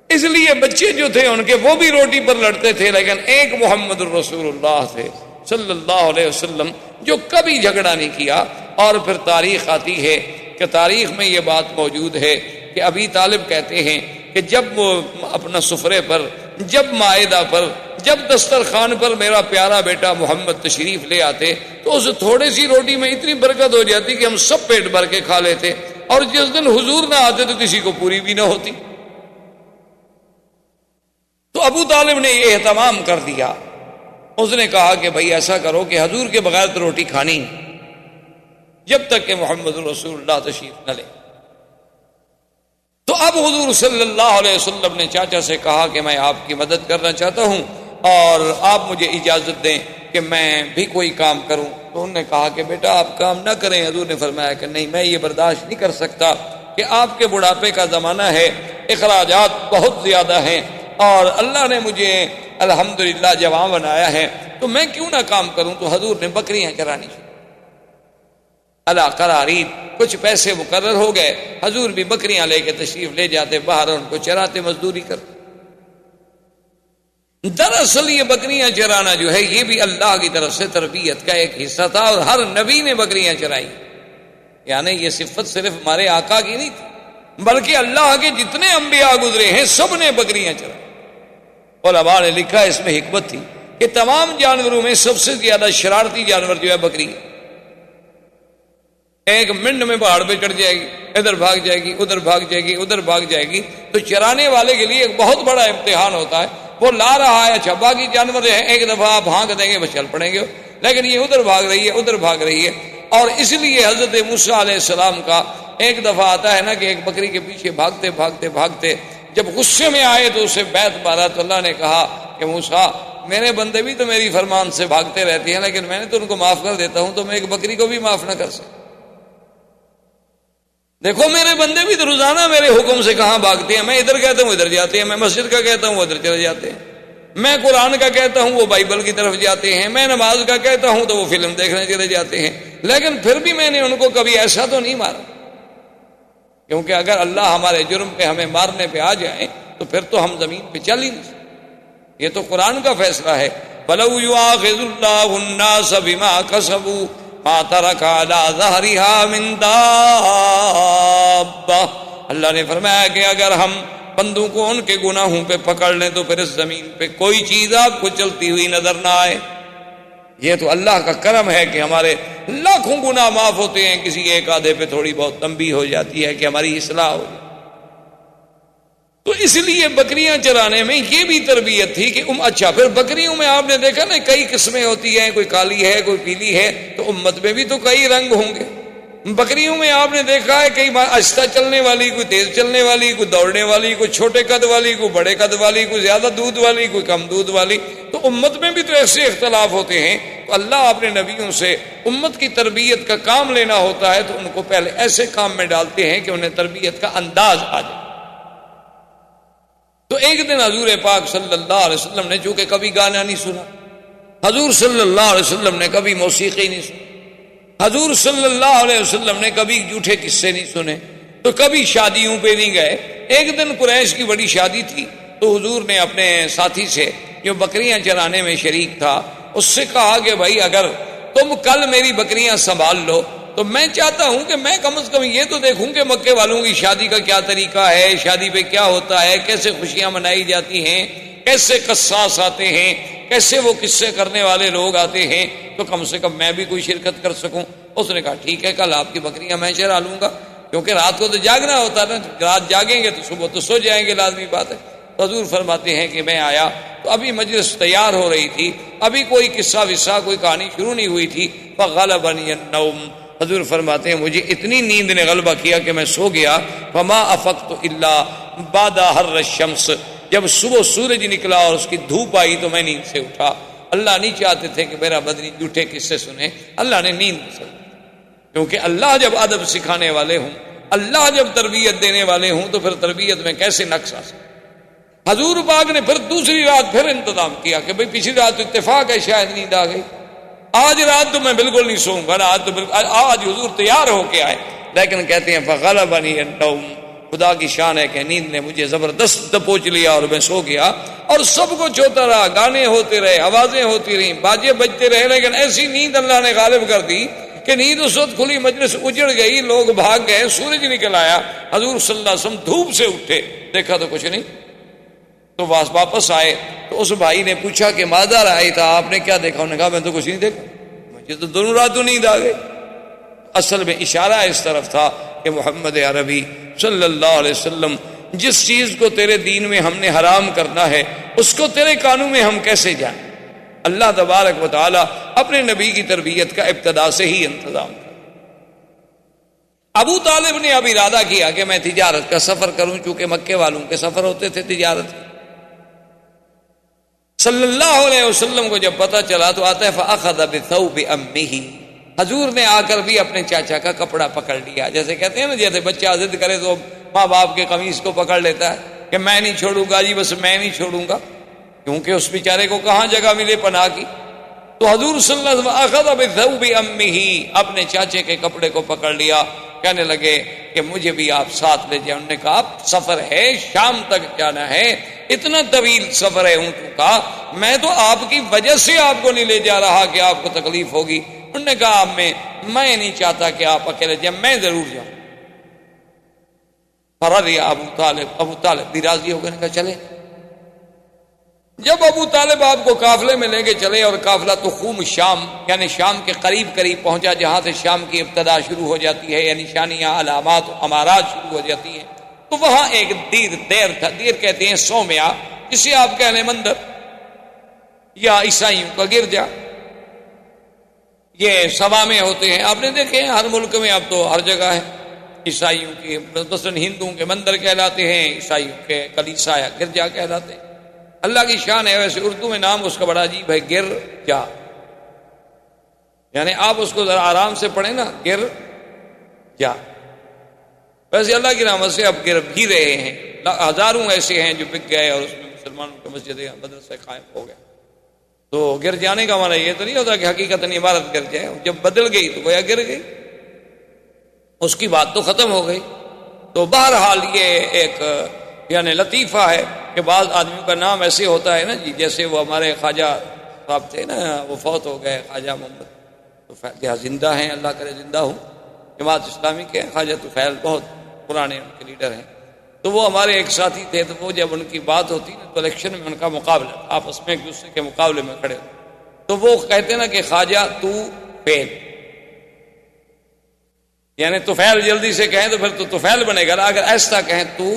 اس لیے بچے جو تھے ان کے وہ بھی روٹی پر لڑتے تھے، لیکن ایک محمد الرسول اللہ تھے صلی اللہ علیہ وسلم جو کبھی جھگڑا نہیں کیا. اور پھر تاریخ آتی ہے کہ تاریخ میں یہ بات موجود ہے کہ ابی طالب کہتے ہیں کہ جب وہ اپنا سفرے پر، جب مائدہ پر، جب دسترخوان پر میرا پیارا بیٹا محمد تشریف لے آتے تو اس تھوڑی سی روٹی میں اتنی برکت ہو جاتی کہ ہم سب پیٹ بھر کے کھا لیتے، اور جس دن حضور نہ آتے تو کسی کو پوری بھی نہ ہوتی. تو ابو طالب نے یہ اہتمام کر دیا، اس نے کہا کہ بھائی ایسا کرو کہ حضور کے بغیر تو روٹی کھانی جب تک کہ محمد رسول اللہ تشریف نہ لے. تو اب حضور صلی اللہ علیہ وسلم نے چاچا سے کہا کہ میں آپ کی مدد کرنا چاہتا ہوں اور آپ مجھے اجازت دیں کہ میں بھی کوئی کام کروں. تو انہوں نے کہا کہ بیٹا آپ کام نہ کریں. حضور نے فرمایا کہ نہیں، میں یہ برداشت نہیں کر سکتا کہ آپ کے بڑھاپے کا زمانہ ہے، اخراجات بہت زیادہ ہیں، اور اللہ نے مجھے الحمدللہ جوان بنایا ہے، تو میں کیوں نہ کام کروں. تو حضور نے بکریاں چرانی شروع اللہ قرارید، کچھ پیسے مقرر ہو گئے. حضور بھی بکریاں لے کے تشریف لے جاتے باہر، ان کو چراتے، مزدوری کرتے. دراصل یہ بکریاں چرانا جو ہے یہ بھی اللہ کی طرف سے تربیت کا ایک حصہ تھا، اور ہر نبی نے بکریاں چرائی. یعنی یہ صفت صرف ہمارے آقا کی نہیں تھی، بلکہ اللہ کے جتنے انبیاء گزرے ہیں سب نے بکریاں چرائی. علماء نے لکھا اس میں حکمت تھی کہ تمام جانوروں میں سب سے زیادہ شرارتی جانور جو ہے بکری ہے. ایک منٹ میں پہاڑ پہ چڑھ جائے گی، ادھر بھاگ جائے گی، ادھر بھاگ جائے گی، ادھر بھاگ جائے گی. تو چرانے والے کے لیے ایک بہت بڑا امتحان ہوتا ہے. وہ لا رہا ہے، اچھا باقی جانور جو ہے ایک دفعہ آپ بھانک دیں گے بس چل پڑیں گے، لیکن یہ ادھر بھاگ رہی ہے، ادھر بھاگ رہی ہے. اور اس لیے حضرت موسیٰ علیہ السلام کا ایک دفعہ آتا ہے نا کہ ایک بکری کے پیچھے بھاگتے بھاگتے بھاگتے جب غصے میں آئے تو اسے بیت مارا. تو اللہ نے کہا کہ موسیٰ، میرے بندے بھی تو میری فرمان سے بھاگتے رہتے ہیں، لیکن میں نے تو ان کو معاف کر دیتا ہوں، تو میں ایک بکری کو بھی معاف نہ کر سکتا. دیکھو میرے بندے بھی تو روزانہ میرے حکم سے کہاں بھاگتے ہیں. میں ادھر کہتا ہوں ادھر جاتے ہیں، میں مسجد کا کہتا ہوں وہ ادھر چلے جاتے ہیں، میں قرآن کا کہتا ہوں وہ بائبل کی طرف جاتے ہیں، میں نماز کا کہتا ہوں تو وہ فلم دیکھنے چلے جاتے ہیں. لیکن پھر بھی میں نے ان کو کبھی ایسا تو نہیں مارا، کیونکہ اگر اللہ ہمارے جرم پہ ہمیں مارنے پہ آ جائے تو پھر تو ہم زمین پہ چل ہی نہیں سکتے. یہ تو قرآن کا فیصلہ ہے. وَلَوْ يُؤَاخِذُ اللَّهُ النَّاسَ بِمَا كَسَبُوا مَا تَرَكَ عَلَىٰ ظَهْرِهَا مِن دَابَّةٍ. اللہ نے فرمایا کہ اگر ہم بندوں کو ان کے گناہوں پہ پکڑ لیں تو پھر اس زمین پہ کوئی چیز آپ کو چلتی ہوئی نظر نہ آئے. یہ تو اللہ کا کرم ہے کہ ہمارے لاکھوں گناہ معاف ہوتے ہیں، کسی ایک آدھے پہ تھوڑی بہت تنبیہ ہو جاتی ہے کہ ہماری اصلاح ہو جائے. تو اس لیے بکریاں چرانے میں یہ بھی تربیت تھی کہ اچھا پھر بکریوں میں آپ نے دیکھا نا کئی قسمیں ہوتی ہیں، کوئی کالی ہے کوئی پیلی ہے، تو امت میں بھی تو کئی رنگ ہوں گے. بکریوں میں آپ نے دیکھا ہے کئی آہستہ چلنے والی، کوئی تیز چلنے والی، کوئی دوڑنے والی، کوئی چھوٹے قد والی، کوئی بڑے قد والی، کوئی زیادہ دودھ والی، کوئی کم دودھ والی. تو امت میں بھی تو ایسے اختلاف ہوتے ہیں. تو اللہ اپنے نبیوں سے امت کی تربیت کا کام لینا ہوتا ہے تو ان کو پہلے ایسے کام میں ڈالتے ہیں کہ انہیں تربیت کا انداز آ جائے. تو ایک دن حضور پاک صلی اللہ علیہ وسلم نے چونکہ کبھی گانا نہیں سنا، حضور صلی اللہ علیہ وسلم نے کبھی موسیقی نہیں سنی، حضور صلی اللہ علیہ وسلم نے کبھی جھوٹے قصے نہیں سنے، تو کبھی شادیوں پہ نہیں گئے. ایک دن قریش کی بڑی شادی تھی تو حضور نے اپنے ساتھی سے جو بکریاں چرانے میں شریک تھا اس سے کہا کہ بھائی اگر تم کل میری بکریاں سنبھال لو تو میں چاہتا ہوں کہ میں کم از کم یہ تو دیکھوں کہ مکے والوں کی شادی کا کیا طریقہ ہے، شادی پہ کیا ہوتا ہے، کیسے خوشیاں منائی جاتی ہیں، کیسے قصاص آتے ہیں، کیسے وہ قصے کرنے والے لوگ آتے ہیں، تو کم سے کم میں بھی کوئی شرکت کر سکوں. اس نے کہا ٹھیک ہے کل آپ کی بکریاں میں چرا لوں گا، کیونکہ رات کو تو جاگنا ہوتا ہے نا، رات جاگیں گے تو صبح تو سو جائیں گے، لازمی بات ہے. تو حضور فرماتے ہیں کہ میں آیا تو ابھی مجلس تیار ہو رہی تھی، ابھی کوئی قصہ وصہ کوئی کہانی شروع نہیں ہوئی تھی. فغلبنی النوم، حضور فرماتے ہیں مجھے اتنی نیند نے غلبہ کیا کہ میں سو گیا. فما افقت الا بعد حر الشمس، جب صبح سورج نکلا اور اس کی دھوپ آئی تو میں نیند سے اٹھا. اللہ نہیں چاہتے تھے کہ میرا بدنی جھوٹے قصے سنے، اللہ نے نیند سے، کیونکہ اللہ جب ادب سکھانے والے ہوں، اللہ جب تربیت دینے والے ہوں تو پھر تربیت میں کیسے نقص آ سکے. حضور پاک نے پھر دوسری رات پھر انتظام کیا کہ بھئی پچھلی رات تو اتفاق ہے شاید نیند آ گئی، آج رات تو میں بالکل نہیں سوؤں گا نا، آج حضور تیار ہو کے آئے. لیکن کہتے ہیں فغلبنی النوم، خدا کی شان ہے کہ نیند نے مجھے زبردست دبوچ لیا اور میں سو گیا. اور سب کچھ ہوتا رہا، گانے ہوتے رہے، آوازیں ہوتی رہیں، باجے بجتے رہے، لیکن ایسی نیند اللہ نے غالب کر دی کہ نیند اس وقت کھلی، مجلس اجڑ گئی، لوگ بھاگ گئے، سورج نکل آیا. حضور صلی اللہ علیہ وسلم دھوپ سے اٹھے، دیکھا تو کچھ نہیں، تو واپس آئے تو اس بھائی نے پوچھا کہ ماذا رأیت تھا، آپ نے کیا دیکھا؟ انہوں نے کہا میں تو کچھ نہیں دیکھا، مجھے تو دونوں راتوں نیند آ گئی. اصل میں اشارہ اس طرف تھا کہ محمد عربی صلی اللہ علیہ وسلم جس چیز کو تیرے دین میں ہم نے حرام کرنا ہے اس کو تیرے قانون میں ہم کیسے جائیں. اللہ تبارک و تعالی اپنے نبی کی تربیت کا ابتدا سے ہی انتظام کر. ابو طالب نے اب ارادہ کیا کہ میں تجارت کا سفر کروں، چونکہ مکے والوں کے سفر ہوتے تھے تجارت. صلی اللہ علیہ وسلم کو جب پتہ چلا تو آتا ہے فأخذ بثوب امہ، حضور نے آ کر بھی اپنے چاچا کا کپڑا پکڑ لیا. جیسے کہتے ہیں نا، جیسے بچہ ضد کرے تو ماں باپ کے قمیص کو پکڑ لیتا ہے کہ میں نہیں چھوڑوں گا جی، بس میں نہیں چھوڑوں گا، کیونکہ اس بیچارے کو کہاں جگہ ملے پناہ کی. تو حضور صلی اللہ علیہ وسلم اخذ بثوب امہ، اپنے چاچے کے کپڑے کو پکڑ لیا. کہنے لگے کہ مجھے بھی آپ ساتھ لے جائیں. انہوں نے کہا سفر ہے، شام تک جانا ہے، اتنا طویل سفر ہے اونٹوں کا، میں تو آپ کی وجہ سے آپ کو نہیں لے جا رہا کہ آپ کو تکلیف ہوگی. انہوں نے کہا میں نہیں چاہتا کہ آپ اکیلے جائیں، میں ضرور جاؤں. فرضی ابو طالب بھی راضی ہو گئے، نے کہا چلے. جب ابو طالب آپ کو قافلے میں لے کے چلے اور قافلہ تخوم شام یعنی شام کے قریب پہنچا، جہاں سے شام کی ابتدا شروع ہو جاتی ہے، یعنی نشانیاں، علامات، امارات شروع ہو جاتی ہیں، تو وہاں ایک دیر تھا. دیر کہتے ہیں سومیا، جسے آپ کہہ لیں مندر یا عیسائیوں کا گرجا. یہ سبا میں ہوتے ہیں، آپ نے دیکھے ہیں ہر ملک میں، اب تو ہر جگہ ہے. عیسائیوں کے مثلاً ہندوؤں کے مندر کہلاتے ہیں، عیسائیوں کے کلیسا یا گرجا کہلاتے ہیں. اللہ کی شان ہے. ویسے اردو میں نام اس کا بڑا عجیب ہے، گرجا، یعنی آپ اس کو ذرا آرام سے پڑھیں نا، گرجا. ویسے اللہ کی رحمت سے اب گر بھی رہے ہیں، ہزاروں ایسے ہیں جو بک گئے اور اس میں مسلمانوں کی مسجدیں مدرسے قائم ہو گئے. تو گر جانے کا معنی یہ تو نہیں ہوتا کہ حقیقت عبارت گر جائے، جب بدل گئی تو گویا گر گئی، اس کی بات تو ختم ہو گئی. تو بہرحال یہ ایک یعنی لطیفہ ہے کہ بعض آدمیوں کا نام ایسے ہوتا ہے نا جی، جیسے وہ ہمارے خواجہ صاحب تھے نا، وہ فوت ہو گئے، خواجہ محمد طفیل، زندہ ہیں، اللہ کرے زندہ ہوں، جماعت اسلامی کے خواجہ طفیل بہت پرانے ان کے لیڈر ہیں. تو وہ ہمارے ایک ساتھی تھے. تو وہ جب ان کی بات ہوتی نا تو الیکشن میں ان کا مقابلہ، آپس میں ایک دوسرے کے مقابلے میں کھڑے ہوتے، تو وہ کہتے نا کہ خواجہ تو فیل، یعنی طفیل جلدی سے کہیں تو پھر تو طفیل بنے گا، اگر ایسا کہیں تو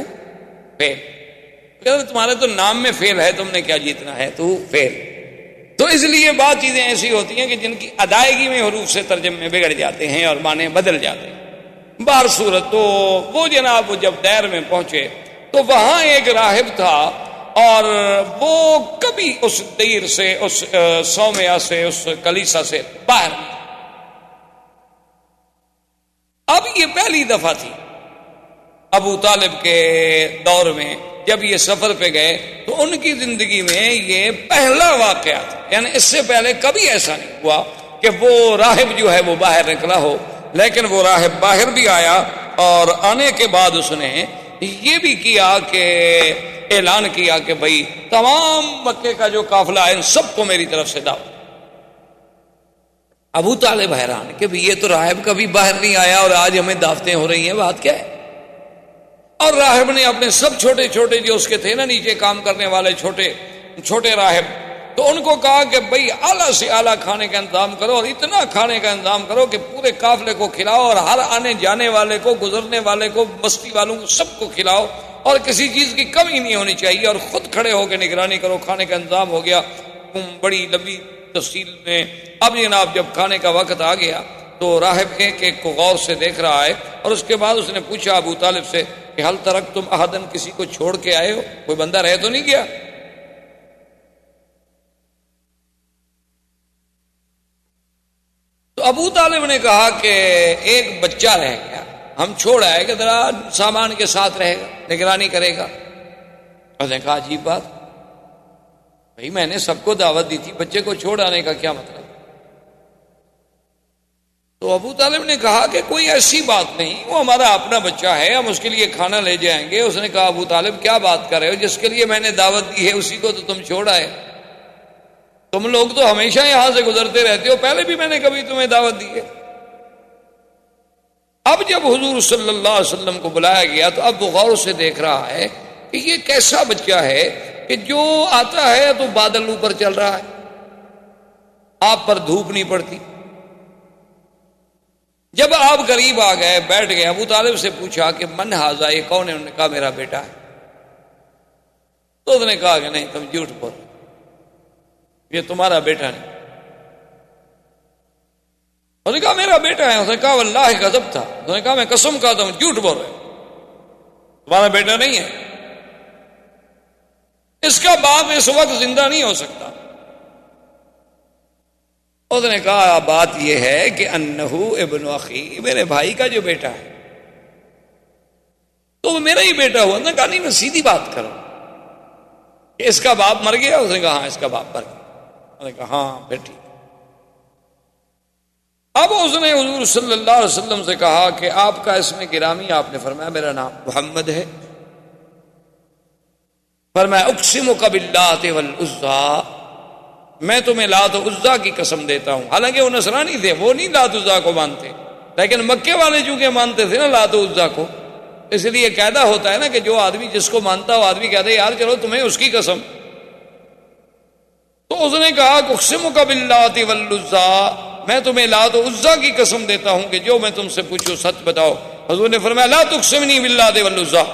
فیل، تمہارے تو نام میں فیل ہے، تم نے کیا جیتنا ہے، تو فیل. تو اس لیے بعض چیزیں ایسی ہوتی ہیں کہ جن کی ادائیگی میں حروف سے ترجمے بگڑ جاتے ہیں اور معنی بدل جاتے ہیں. بہر صورت تو وہ جناب جب دیر میں پہنچے تو وہاں ایک راہب تھا، اور وہ کبھی اس دیر سے، اس سومیا سے، اس کلیسا سے باہر نہیں. اب یہ پہلی دفعہ تھی ابو طالب کے دور میں، جب یہ سفر پہ گئے تو ان کی زندگی میں یہ پہلا واقعہ تھا. یعنی اس سے پہلے کبھی ایسا نہیں ہوا کہ وہ راہب جو ہے وہ باہر نکلا ہو. لیکن وہ راہب باہر بھی آیا، اور آنے کے بعد اس نے یہ بھی کیا کہ اعلان کیا کہ بھئی تمام مکے کا جو قافلہ ہے ان سب کو میری طرف سے دعوت. ابو طالب حیران کہ بھی یہ تو راہب کبھی باہر نہیں آیا اور آج ہمیں دعوتیں ہو رہی ہیں، بات کیا ہے. اور راہب نے اپنے سب چھوٹے چھوٹے جو اس کے تھے نا نیچے کام کرنے والے چھوٹے راہب، تو ان کو کہا کہ بھئی اعلیٰ سے اعلیٰ کھانے کا انتظام کرو، اور اتنا کھانے کا انتظام کرو کہ پورے قافلے کو کھلاؤ، اور ہر آنے جانے والے کو، گزرنے والے کو، بستی والوں کو، سب کو کھلاؤ، اور کسی چیز کی کمی نہیں ہونی چاہیے، اور خود کھڑے ہو کے نگرانی کرو. کھانے کا انتظام ہو گیا بڑی لمبی تفصیل میں. اب جناب جب کھانے کا وقت آ گیا تو راہب ایک کو غور سے دیکھ رہا ہے، اور اس کے بعد اس نے پوچھا ابو طالب سے کہ حل ترک تم احدن، کسی کو چھوڑ کے آئے ہو، کوئی بندہ رہ تو نہیں گیا. تو ابو طالب نے کہا کہ ایک بچہ رہ گیا، ہم چھوڑ آئے کہ ذرا سامان کے ساتھ رہے گا، نگرانی کرے گا. اس نے کہا عجیب بات، بھائی میں نے سب کو دعوت دی تھی، بچے کو چھوڑ آنے کا کیا مطلب. تو ابو طالب نے کہا کہ کوئی ایسی بات نہیں، وہ ہمارا اپنا بچہ ہے، ہم اس کے لیے کھانا لے جائیں گے. اس نے کہا ابو طالب کیا بات کر رہے ہو، جس کے لیے میں نے دعوت دی ہے اسی کو تو تم چھوڑ آئے. تم لوگ تو ہمیشہ یہاں سے گزرتے رہتے ہو، پہلے بھی میں نے کبھی تمہیں دعوت دی ہے. اب جب حضور صلی اللہ علیہ وسلم کو بلایا گیا تو اب وہ غور سے دیکھ رہا ہے کہ یہ کیسا بچہ ہے کہ جو آتا ہے تو بادل اوپر چل رہا ہے، آپ پر دھوپ نہیں پڑتی. جب آپ قریب آ گئے، بیٹھ گئے، ابو طالب سے پوچھا کہ من ھذا، یہ کون ہے. انہوں نے کہا میرا بیٹا ہے. تو اس نے کہا کہ نہیں تم جھوٹ بول، یہ تمہارا بیٹا نہیں. اس نے کہا میرا بیٹا ہے. اس نے کہا واللہ غضب تھا. اس نے کہا میں قسم کھاتا ہوں جھوٹ بول رہے، تمہارا بیٹا نہیں ہے. اس کا باپ اس وقت زندہ نہیں ہو سکتا. اس نے کہا بات یہ ہے کہ انہو ابن اخی، میرے بھائی کا جو بیٹا ہے تو وہ میرا ہی بیٹا ہوا۔ نے کہا نہیں میں سیدھی بات کروں کہ اس کا باپ مر گیا؟ اس نے کہا ہاں اس کا باپ مر گیا۔ اس نے کہا ہاں پھر ٹھیک۔ اب اس نے حضور صلی اللہ علیہ وسلم سے کہا کہ آپ کا اسم گرامی، آپ نے فرمایا میرا نام محمد ہے۔ فرمایا اقسمک باللات والعزیٰ، میں تمہیں لات و عزیٰ کی قسم دیتا ہوں۔ حالانکہ وہ نصرانی تھے، وہ نہیں لات و عزیٰ کو مانتے، لیکن مکے والے چونکہ مانتے تھے نا لات و عزیٰ کو، اس لیے قاعدہ ہوتا ہے نا کہ جو آدمی جس کو مانتا وہ آدمی کہتا ہے یار چلو تمہیں اس کی قسم۔ تو اس نے کہا اقسمک باللات والعزیٰ، میں تمہیں لات و عزیٰ کی قسم دیتا ہوں کہ جو میں تم سے پوچھوں سچ بتاؤ۔ حضور نے فرمایا لا تقسمنی باللات والعزیٰ،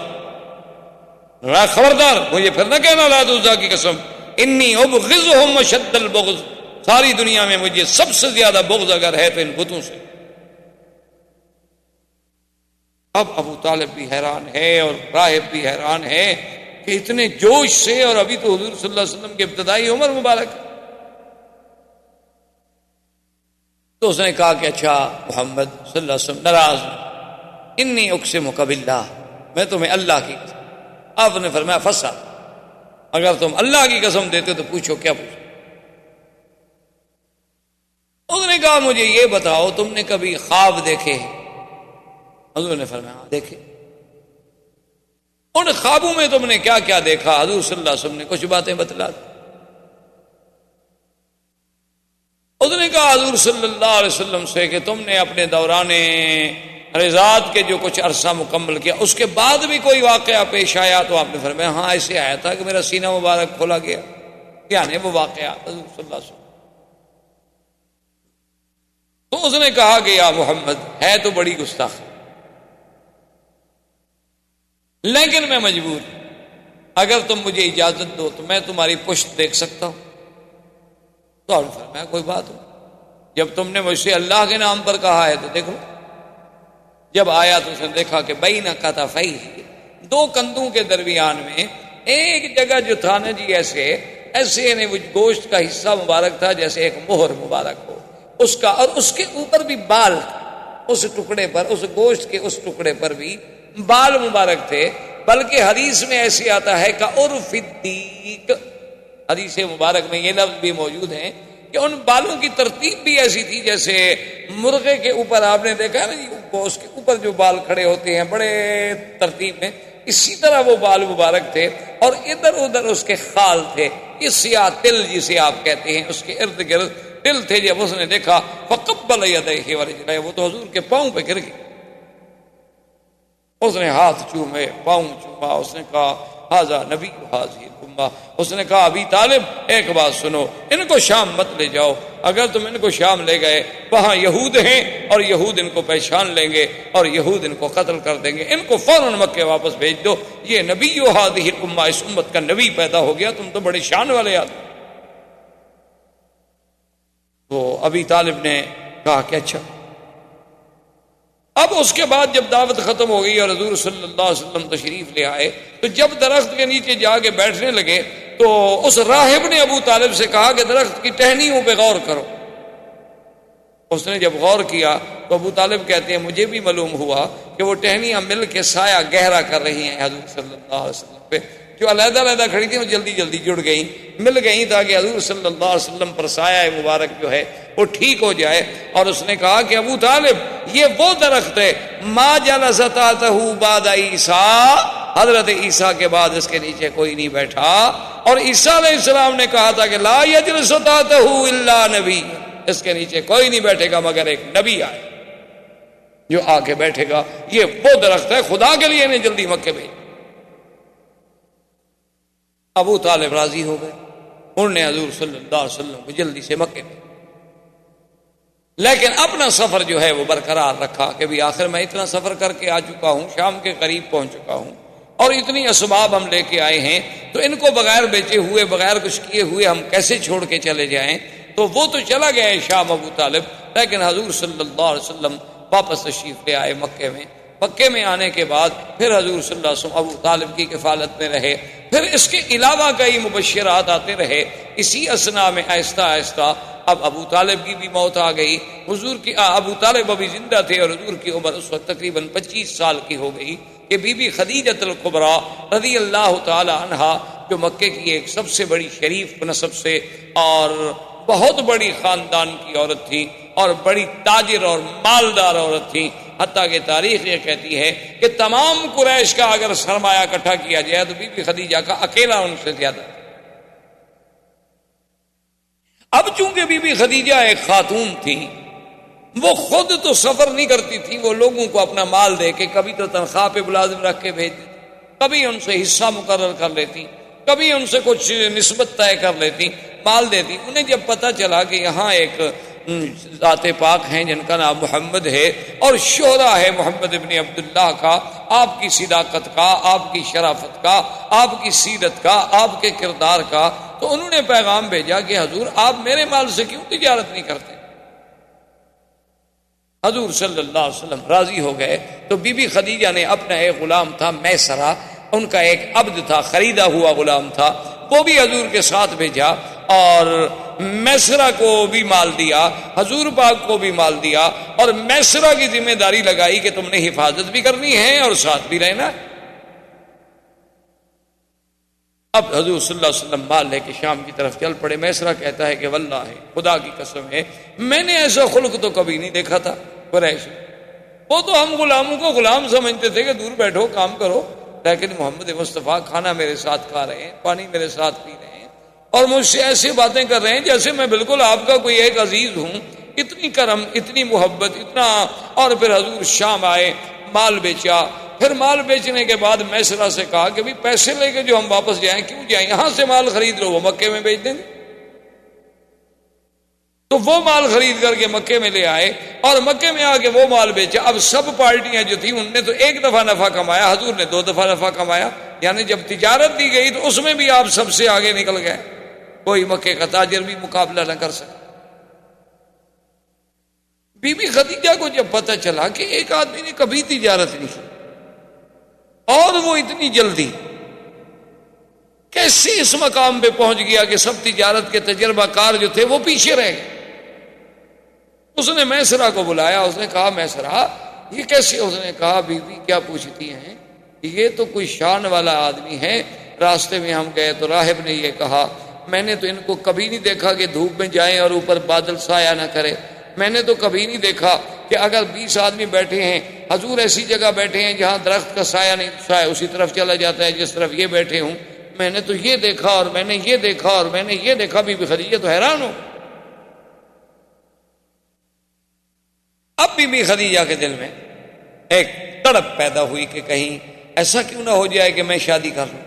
خبردار مجھے پھر نہ کہنا لات و عزیٰ کی قسم، انی ابغضہم اشد البغض، ساری دنیا میں مجھے سب سے زیادہ بغض اگر ہے تو ان بتوں سے۔ اب ابو طالب بھی حیران ہے اور راہب بھی حیران ہے کہ اتنے جوش سے، اور ابھی تو حضور صلی اللہ علیہ وسلم کی ابتدائی عمر مبارک۔ تو اس نے کہا کہ اچھا محمد صلی اللہ علیہ وسلم ناراض، انی اقسمک باللہ، میں تمہیں اللہ کی قسم۔ آپ نے فرمایا فسا، اگر تم اللہ کی قسم دیتے تو پوچھو کیا پوچھو۔ اس نے کہا مجھے یہ بتاؤ تم نے کبھی خواب دیکھے ہیں؟ حضور نے فرمایا دیکھے۔ ان خوابوں میں تم نے کیا کیا دیکھا؟ حضور صلی اللہ علیہ وسلم نے کچھ باتیں بتلا دی۔ اس نے کہا حضور صلی اللہ علیہ وسلم سے کہ تم نے اپنے دوران رضاعت کے جو کچھ عرصہ مکمل کیا اس کے بعد بھی کوئی واقعہ پیش آیا؟ تو آپ نے فرمایا ہاں ایسے آیا تھا کہ میرا سینہ مبارک کھولا گیا۔ یعنی وہ واقعہ حضور صلی اللہ علیہ وسلم۔ تو اس نے کہا کہ یا محمد ہے تو بڑی گستاخی، لیکن میں مجبور ہوں، اگر تم مجھے اجازت دو تو میں تمہاری پشت دیکھ سکتا ہوں۔ تو آپ نے فرمایا کوئی بات ہو، جب تم نے مجھ سے اللہ کے نام پر کہا ہے تو دیکھ لو۔ جب آیا تو اس نے دیکھا کہ بین کتفیہ، دو کندھوں کے درمیان میں ایک جگہ جو تھا نا جی ایسے یعنی وہ گوشت کا حصہ مبارک تھا جیسے ایک مہر مبارک ہو اس کا، اور اس کے اوپر بھی بال، اس ٹکڑے پر، اس گوشت کے اس ٹکڑے پر بھی بال مبارک تھے۔ بلکہ حدیث میں ایسے آتا ہے کہ عرف الدیک، حدیث مبارک میں یہ لفظ بھی موجود ہیں کہ ان بالوں کی ترتیب بھی ایسی تھی جیسے مرغے کے اوپر آپ نے دیکھا ہے نا جی اس کے اوپر جو بال کھڑے ہوتے ہیں بڑے ترتیب میں، اسی طرح وہ بال مبارک تھے، اور ادھر ادھر اس کے خال تھے، یہ سیاہ تل جسے آپ کہتے ہیں، اس کے ارد گرد تل تھے۔ جب اس نے دیکھا فقبل یدیہ ورجلہ، وہ تو حضور کے پاؤں پہ گر گئے۔ اس نے ہاتھ چومے، پاؤں چوما، اس نے کہا ھذا نبی ھذہ الامہ۔ اس نے کہا ابی طالب ایک بات سنو، ان کو شام مت لے جاؤ، اگر تم ان کو شام لے گئے وہاں یہود ہیں اور یہود ان کو پہچان لیں گے اور یہود ان کو قتل کر دیں گے، ان کو فوراً مکے واپس بھیج دو، یہ نبی ھذہ الامہ، اس امت کا نبی پیدا ہو گیا، تم تو بڑے شان والے آدمی۔ تو ابی طالب نے کہا کہ اچھا۔ اب اس کے بعد جب دعوت ختم ہو گئی اور حضور صلی اللہ علیہ وسلم تشریف لے آئے تو جب درخت کے نیچے جا کے بیٹھنے لگے تو اس راہب نے ابو طالب سے کہا کہ درخت کی ٹہنیوں پہ غور کرو۔ اس نے جب غور کیا تو ابو طالب کہتے ہیں مجھے بھی معلوم ہوا کہ وہ ٹہنیاں مل کے سایہ گہرا کر رہی ہیں حضور صلی اللہ علیہ وسلم پہ، جو علیحدہ علیحدہ کھڑی تھیں وہ جلدی جلدی جڑ گئیں، مل گئیں تاکہ حضور صلی اللہ علیہ وسلم پر سایہ مبارک جو ہے وہ ٹھیک ہو جائے۔ اور اس نے کہا کہ ابو طالب یہ وہ درخت ہے ما جلس تحتہ بعد عیسیٰ، حضرت عیسیٰ کے بعد اس کے نیچے کوئی نہیں بیٹھا، اور عیسیٰ علیہ السلام نے کہا تھا کہ لا یجلس تحتہ الا نبی، اس کے نیچے کوئی نہیں بیٹھے گا مگر ایک نبی آئے جو آ کے بیٹھے گا، یہ وہ درخت ہے، خدا کے لیے انہیں جلدی مکے بھیج۔ ابو طالب راضی ہو گئے، انہوں نے حضور صلی اللہ علیہ وسلم کو جلدی سے مکے میں، لیکن اپنا سفر جو ہے وہ برقرار رکھا کہ بھی آخر میں اتنا سفر کر کے آ چکا ہوں، شام کے قریب پہنچ چکا ہوں اور اتنی اسباب ہم لے کے آئے ہیں، تو ان کو بغیر بیچے ہوئے بغیر کچھ کیے ہوئے ہم کیسے چھوڑ کے چلے جائیں؟ تو وہ تو چلا گیا شام ابو طالب، لیکن حضور صلی اللہ علیہ وسلم واپس تشریف لے آئے مکے میں۔ مکے میں آنے کے بعد پھر حضور صلی اللہ علیہ وسلم ابو طالب کی کفالت میں رہے، پھر اس کے علاوہ کئی مبشرات آتے رہے۔ اسی اسنا میں آہستہ آہستہ اب ابو طالب کی بھی موت آ گئی، حضور کی ابو طالب ابھی زندہ تھے اور حضور کی عمر اس وقت تقریباً 25 سال کی ہو گئی کہ بی بی خدیجہ الکبریٰ رضی اللہ تعالی عنہا، جو مکے کی ایک سب سے بڑی شریف نسب سے اور بہت بڑی خاندان کی عورت تھی اور بڑی تاجر اور مالدار عورت تھی، حتیٰ کہ تاریخ یہ کہتی ہے کہ تمام قریش کا اگر سرمایہ اکٹھا کیا جائے تو بی بی خدیجہ کا اکیلا ان سے زیادہ۔ اب چونکہ بی بی خدیجہ ایک خاتون تھی، وہ خود تو سفر نہیں کرتی تھی، وہ لوگوں کو اپنا مال دے کے کبھی تو تنخواہ پہ ملازم رکھ کے بھیج دیتی، کبھی ان سے حصہ مقرر کر لیتی، کبھی ان سے کچھ نسبت طے کر لیتی، مال دیتی۔ انہیں جب پتہ چلا کہ یہاں ایک ذات پاک ہیں جن کا نام محمد ہے اور شہرہ ہے محمد ابن عبداللہ کا، آپ کی صداقت کا، آپ کی شرافت کا، آپ کی سیرت کا، آپ کے کردار کا، تو انہوں نے پیغام بھیجا کہ حضور آپ میرے مال سے کیوں تجارت نہیں کرتے؟ حضور صلی اللہ علیہ وسلم راضی ہو گئے۔ تو بی بی خدیجہ نے اپنا ایک غلام تھا میسرہ، ان کا ایک عبد تھا، خریدا ہوا غلام تھا، وہ بھی حضور کے ساتھ بھیجا اور میسرہ کو بھی مال دیا، حضور پاک کو بھی مال دیا، اور میسرہ کی ذمہ داری لگائی کہ تم نے حفاظت بھی کرنی ہے اور ساتھ بھی رہنا۔ اب حضور صلی اللہ علیہ وسلم مال لے کے شام کی طرف چل پڑے۔ میسرہ کہتا ہے کہ واللہ خدا کی قسم ہے میں نے ایسا خلق تو کبھی نہیں دیکھا تھا قریش، وہ تو ہم غلاموں کو غلام سمجھتے تھے کہ دور بیٹھو کام کرو، لیکن محمد مصطفیٰ کھانا میرے ساتھ کھا رہے ہیں، پانی میرے ساتھ پی رہے ہیں اور مجھ سے ایسی باتیں کر رہے ہیں جیسے میں بالکل آپ کا کوئی ایک عزیز ہوں۔ اتنی کرم، اتنی محبت، اتنا۔ اور پھر حضور شام آئے، مال بیچا، پھر مال بیچنے کے بعد میسرہ سے کہا کہ بھی پیسے لے کے جو ہم واپس جائیں، کیوں جائیں، یہاں سے مال خرید لو، وہ مکے میں بیچ دیں گے۔ تو وہ مال خرید کر کے مکے میں لے آئے اور مکے میں آ کے وہ مال بیچا۔ اب سب پارٹیاں جو تھیں ان نے تو ایک دفعہ نفع کمایا، حضور نے 2 دفعہ نفع کمایا، یعنی جب تجارت دی گئی تو اس میں بھی آپ سب سے آگے نکل گئے، کوئی مکے کا تاجر بھی مقابلہ نہ کر سکا۔ بی بی خدیجہ کو جب پتہ چلا کہ ایک آدمی نے کبھی تجارت نہیں کی اور وہ اتنی جلدی کیسے اس مقام پہ پہنچ گیا کہ سب تجارت کے تجربہ کار جو تھے وہ پیچھے رہ گئے۔ اس نے میسرہ کو بلایا، اس نے کہا میسرہ یہ کیسے؟ اس نے کہا بی بی کیا پوچھتی ہیں، یہ تو کوئی شان والا آدمی ہے، راستے میں ہم گئے تو راہب نے یہ کہا، میں نے تو ان کو کبھی نہیں دیکھا کہ دھوپ میں جائیں اور اوپر بادل سایہ نہ کرے، میں نے تو کبھی نہیں دیکھا کہ اگر 20 آدمی بیٹھے ہیں، حضور ایسی جگہ بیٹھے ہیں جہاں درخت کا سایہ نہیں، سایہ اسی طرف چلا جاتا ہے جس طرف یہ بیٹھے ہوں، میں نے تو یہ دیکھا اور میں نے یہ دیکھا اور میں نے یہ دیکھا۔ بی بی خدیجہ تو حیران ہو۔ اب بی بی خدیجہ کے دل میں ایک تڑپ پیدا ہوئی کہ کہیں ایسا کیوں نہ ہو جائے کہ میں شادی کر لوں۔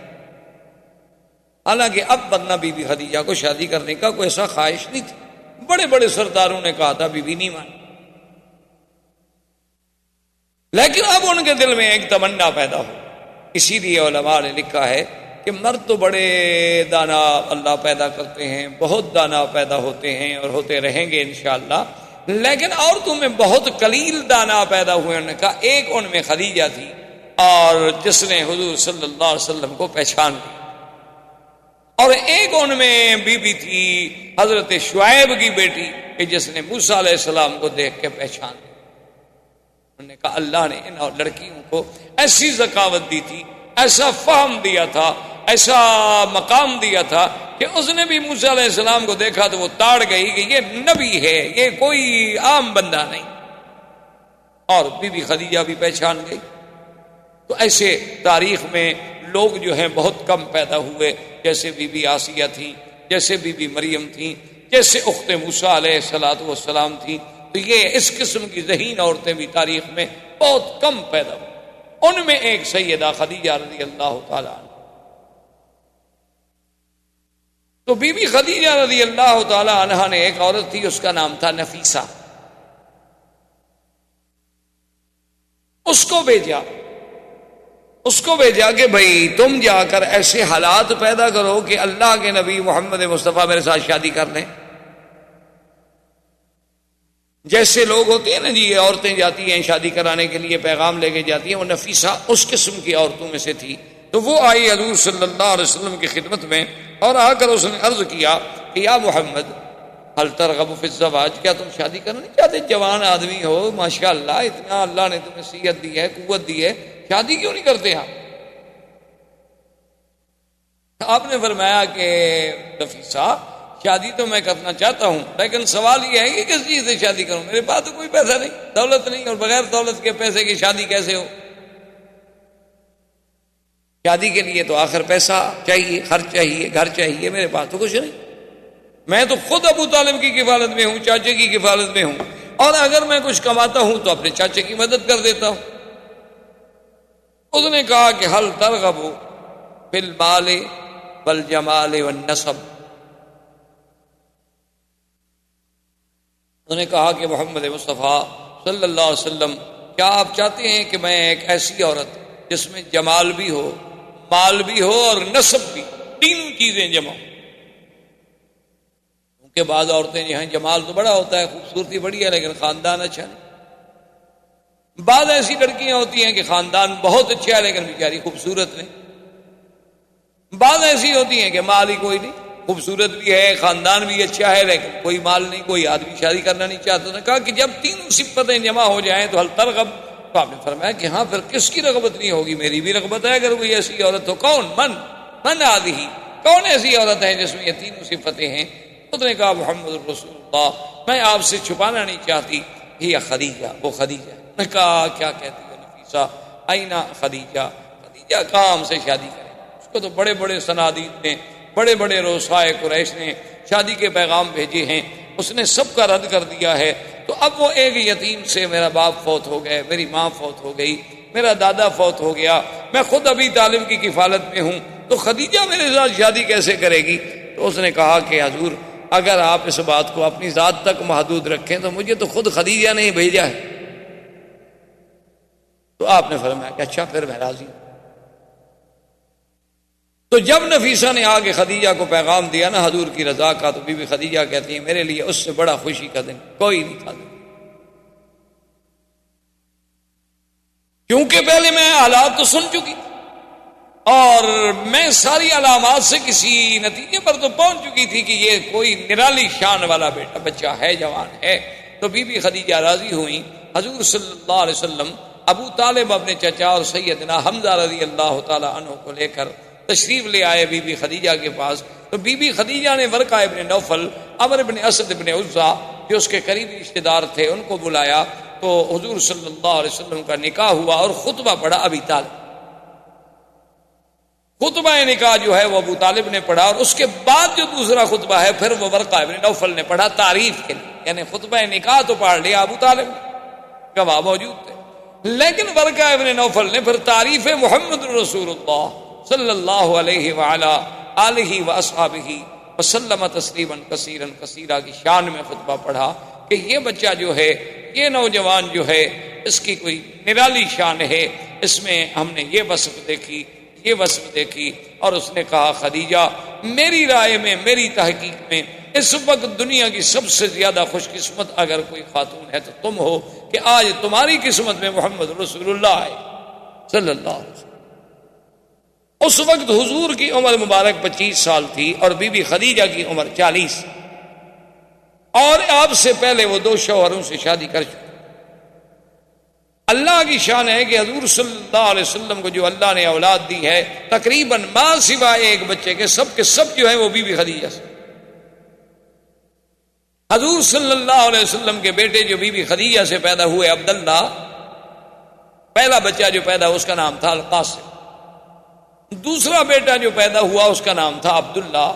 حالانکہ اب ورنہ بی بی خدیجہ کو شادی کرنے کا کوئی ایسا خواہش نہیں تھی، بڑے بڑے سرداروں نے کہا تھا، بی بی نہیں مانی، لیکن اب ان کے دل میں ایک تمنا پیدا ہو۔ اسی لیے علماء نے لکھا ہے کہ مرد تو بڑے دانا اللہ پیدا کرتے ہیں، بہت دانا پیدا ہوتے ہیں اور ہوتے رہیں گے انشاءاللہ، لیکن عورتوں میں بہت قلیل دانا پیدا ہوئے۔ انہوں نے کہا ایک ان میں خدیجہ تھی اور جس نے حضور صلی اللہ علیہ وسلم کو پہچان لی، اور ایک ان میں بی بی تھی حضرت شعیب کی بیٹی کہ جس نے موسیٰ علیہ السلام کو دیکھ کے پہچان لی۔ انہوں نے کہا اللہ نے ان لڑکیوں کو ایسی ذکاوت دی تھی، ایسا فہم دیا تھا، ایسا مقام دیا تھا کہ اس نے بھی موسیٰ علیہ السلام کو دیکھا تو وہ تاڑ گئی کہ یہ نبی ہے، یہ کوئی عام بندہ نہیں، اور بی بی خدیجہ بھی پہچان گئی۔ تو ایسے تاریخ میں لوگ جو ہیں بہت کم پیدا ہوئے، جیسے بی بی آسیہ تھی، جیسے بی بی مریم تھی، جیسے اخت موسیٰ علیہ السلام تھی۔ تو یہ اس قسم کی ذہین عورتیں بھی تاریخ میں بہت کم پیدا ہوئی، ان میں ایک سیدہ خدیجہ رضی اللہ تعالی عنہ۔ تو بی بی خدیجہ رضی اللہ تعالی عنہ نے ایک عورت تھی، اس کا نام تھا نفیسہ، اس کو بھیجا کہ بھائی تم جا کر ایسے حالات پیدا کرو کہ اللہ کے نبی محمد مصطفیٰ میرے ساتھ شادی کر لیں۔ جیسے لوگ ہوتے ہیں نا جی، عورتیں جاتی ہیں شادی کرانے کے لیے، پیغام لے کے جاتی ہیں، وہ نفیسہ اس قسم کی عورتوں میں سے تھی۔ تو وہ آئی حضور صلی اللہ علیہ وسلم کی خدمت میں اور آ کر اس نے عرض کیا کہ یا محمد، حل ترغب فی الزواج، کیا تم شادی کرنا نہیں چاہتے؟ جوان آدمی ہو ماشاءاللہ، اتنا اللہ نے تمہیں صحت دی ہے، قوت دی ہے، شادی کیوں نہیں کرتے آپ نے فرمایا کہ نفیسہ شادی تو میں کرنا چاہتا ہوں، لیکن سوال یہ ہے کہ کس چیز سے شادی کروں؟ میرے پاس تو کوئی پیسہ نہیں، دولت نہیں، اور بغیر دولت کے پیسے کی شادی کیسے ہو؟ شادی کے لیے تو آخر پیسہ چاہیے، خرچ چاہیے، گھر چاہیے، میرے پاس تو کچھ نہیں، میں تو خود ابو طالب کی کفالت میں ہوں، چاچے کی کفالت میں ہوں، اور اگر میں کچھ کماتا ہوں تو اپنے چاچے کی مدد کر دیتا ہوں۔ اس نے کہا کہ حل ترغب فی المال والجمال والنسب، انہوں نے کہا کہ محمد مصطفیٰ صلی اللہ علیہ وسلم، کیا آپ چاہتے ہیں کہ میں ایک ایسی عورت جس میں جمال بھی ہو، مال بھی ہو اور نسب بھی، تینوں چیزیں جمع ہوں؟ کیونکہ بعض عورتیں جو ہیں جمال تو بڑا ہوتا ہے، خوبصورتی بڑی ہے، لیکن خاندان اچھا نہیں۔ بعض ایسی لڑکیاں ہوتی ہیں کہ خاندان بہت اچھا ہے لیکن بیچاری خوبصورت نہیں۔ بعض ایسی ہوتی ہیں کہ مال ہی کوئی نہیں، خوبصورت بھی ہے، خاندان بھی اچھا ہے، لیکن کوئی مال نہیں، کوئی آدمی شادی کرنا نہیں چاہتا۔ انہوں نے کہا کہ جب تینوں صفتیں جمع ہو جائیں تو حل ترغب، تو آپ نے فرمایا کہ ہاں پھر کس کی رغبت نہیں ہوگی؟ میری بھی رغبت ہے اگر کوئی ایسی عورت ہو۔ کون؟ من آدھی، کون ایسی عورت ہے جس میں یہ تینوں صفتیں ہیں؟ اس نے کہا محمد رسول اللہ، میں آپ سے چھپانا نہیں چاہتی، ہی خدیجہ، وہ خدیجہ۔ نے کہا کیا کہتی ہے نفیسہ؟ آئینہ خدیجہ، خدیجہ کام سے شادی کرے؟ اس کو تو بڑے بڑے صنادید نے، بڑے بڑے رؤسائے قریش نے شادی کے پیغام بھیجے ہیں، اس نے سب کا رد کر دیا ہے۔ تو اب وہ ایک یتیم سے، میرا باپ فوت ہو گئے، میری ماں فوت ہو گئی، میرا دادا فوت ہو گیا، میں خود ابھی طالب کی کفالت میں ہوں، تو خدیجہ میرے ساتھ شادی کیسے کرے گی؟ تو اس نے کہا کہ حضور اگر آپ اس بات کو اپنی ذات تک محدود رکھیں تو مجھے تو خود خدیجہ نے ہی بھیجا ہے۔ تو آپ نے فرمایا کہ اچھا پھر میں راضی ہوں۔ تو جب نفیسہ نے آگے خدیجہ کو پیغام دیا نا حضور کی رضا کا، تو بی بی خدیجہ کہتی ہیں میرے لیے اس سے بڑا خوشی کا دن کوئی نہیں تھا، کیونکہ پہلے میں حالات تو سن چکی اور میں ساری علامات سے کسی نتیجے پر تو پہنچ چکی تھی کہ یہ کوئی نرالی شان والا بیٹا بچہ ہے، جوان ہے۔ تو بی بی خدیجہ راضی ہوئیں۔ حضور صلی اللہ علیہ وسلم ابو طالب اپنے چچا اور سیدنا حمزہ رضی اللہ تعالی عنہ کو لے کر تشریف لے آئے بی بی خدیجہ کے پاس۔ تو بی بی خدیجہ نے ورقہ ابن نوفل، عمر ابن اسد ابن عزا جو اس کے قریبی رشتہ دار تھے ان کو بلایا، تو حضور صلی اللہ علیہ وسلم کا نکاح ہوا اور خطبہ پڑھا ابی طالب۔ خطبہ نکاح جو ہے وہ ابو طالب نے پڑھا، اور اس کے بعد جو دوسرا خطبہ ہے پھر وہ ورقہ ابن نوفل نے پڑھا تعریف کے لیے، یعنی خطبہ نکاح تو پڑھ لیا ابو طالب، گواہ موجود تھے، لیکن ورقہ ابن نوفل نے پھر تعریف محمد رسول اللہ صلی اللہ علیہ وعلا آلہ واصحابہ وسلم تسلیما کثیرا کثیرا کی شان میں خطبہ پڑھا کہ یہ بچہ جو ہے، یہ نوجوان جو ہے، اس کی کوئی نرالی شان ہے، اس میں ہم نے یہ وصف دیکھی، یہ وصف دیکھی۔ اور اس نے کہا خدیجہ میری رائے میں، میری تحقیق میں اس وقت دنیا کی سب سے زیادہ خوش قسمت اگر کوئی خاتون ہے تو تم ہو کہ آج تمہاری قسمت میں محمد رسول اللہ ہے صلی اللہ علیہ وسلم۔ اس وقت حضور کی عمر مبارک 25 سال تھی اور بی بی خدیجہ کی عمر 40، اور آپ سے پہلے وہ 2 شوہروں سے شادی کر چکے۔ اللہ کی شان ہے کہ حضور صلی اللہ علیہ وسلم کو جو اللہ نے اولاد دی ہے تقریباً ما سوائے ایک بچے کے سب جو ہیں وہ بی بی خدیجہ سے۔ حضور صلی اللہ علیہ وسلم کے بیٹے جو بی بی خدیجہ سے پیدا ہوئے عبداللہ، پہلا بچہ جو پیدا اس کا نام تھا القاسم، دوسرا بیٹا جو پیدا ہوا اس کا نام تھا عبداللہ۔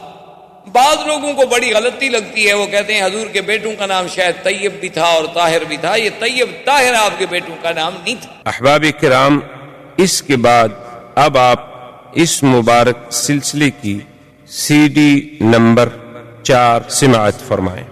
بعض لوگوں کو بڑی غلطی لگتی ہے، وہ کہتے ہیں حضور کے بیٹوں کا نام شاید طیب بھی تھا اور طاہر بھی تھا، یہ طیب طاہر آپ کے بیٹوں کا نام نہیں تھا۔ احباب کرام، اس کے بعد اب آپ اس مبارک سلسلے کی CD نمبر 4 سماعت فرمائیں۔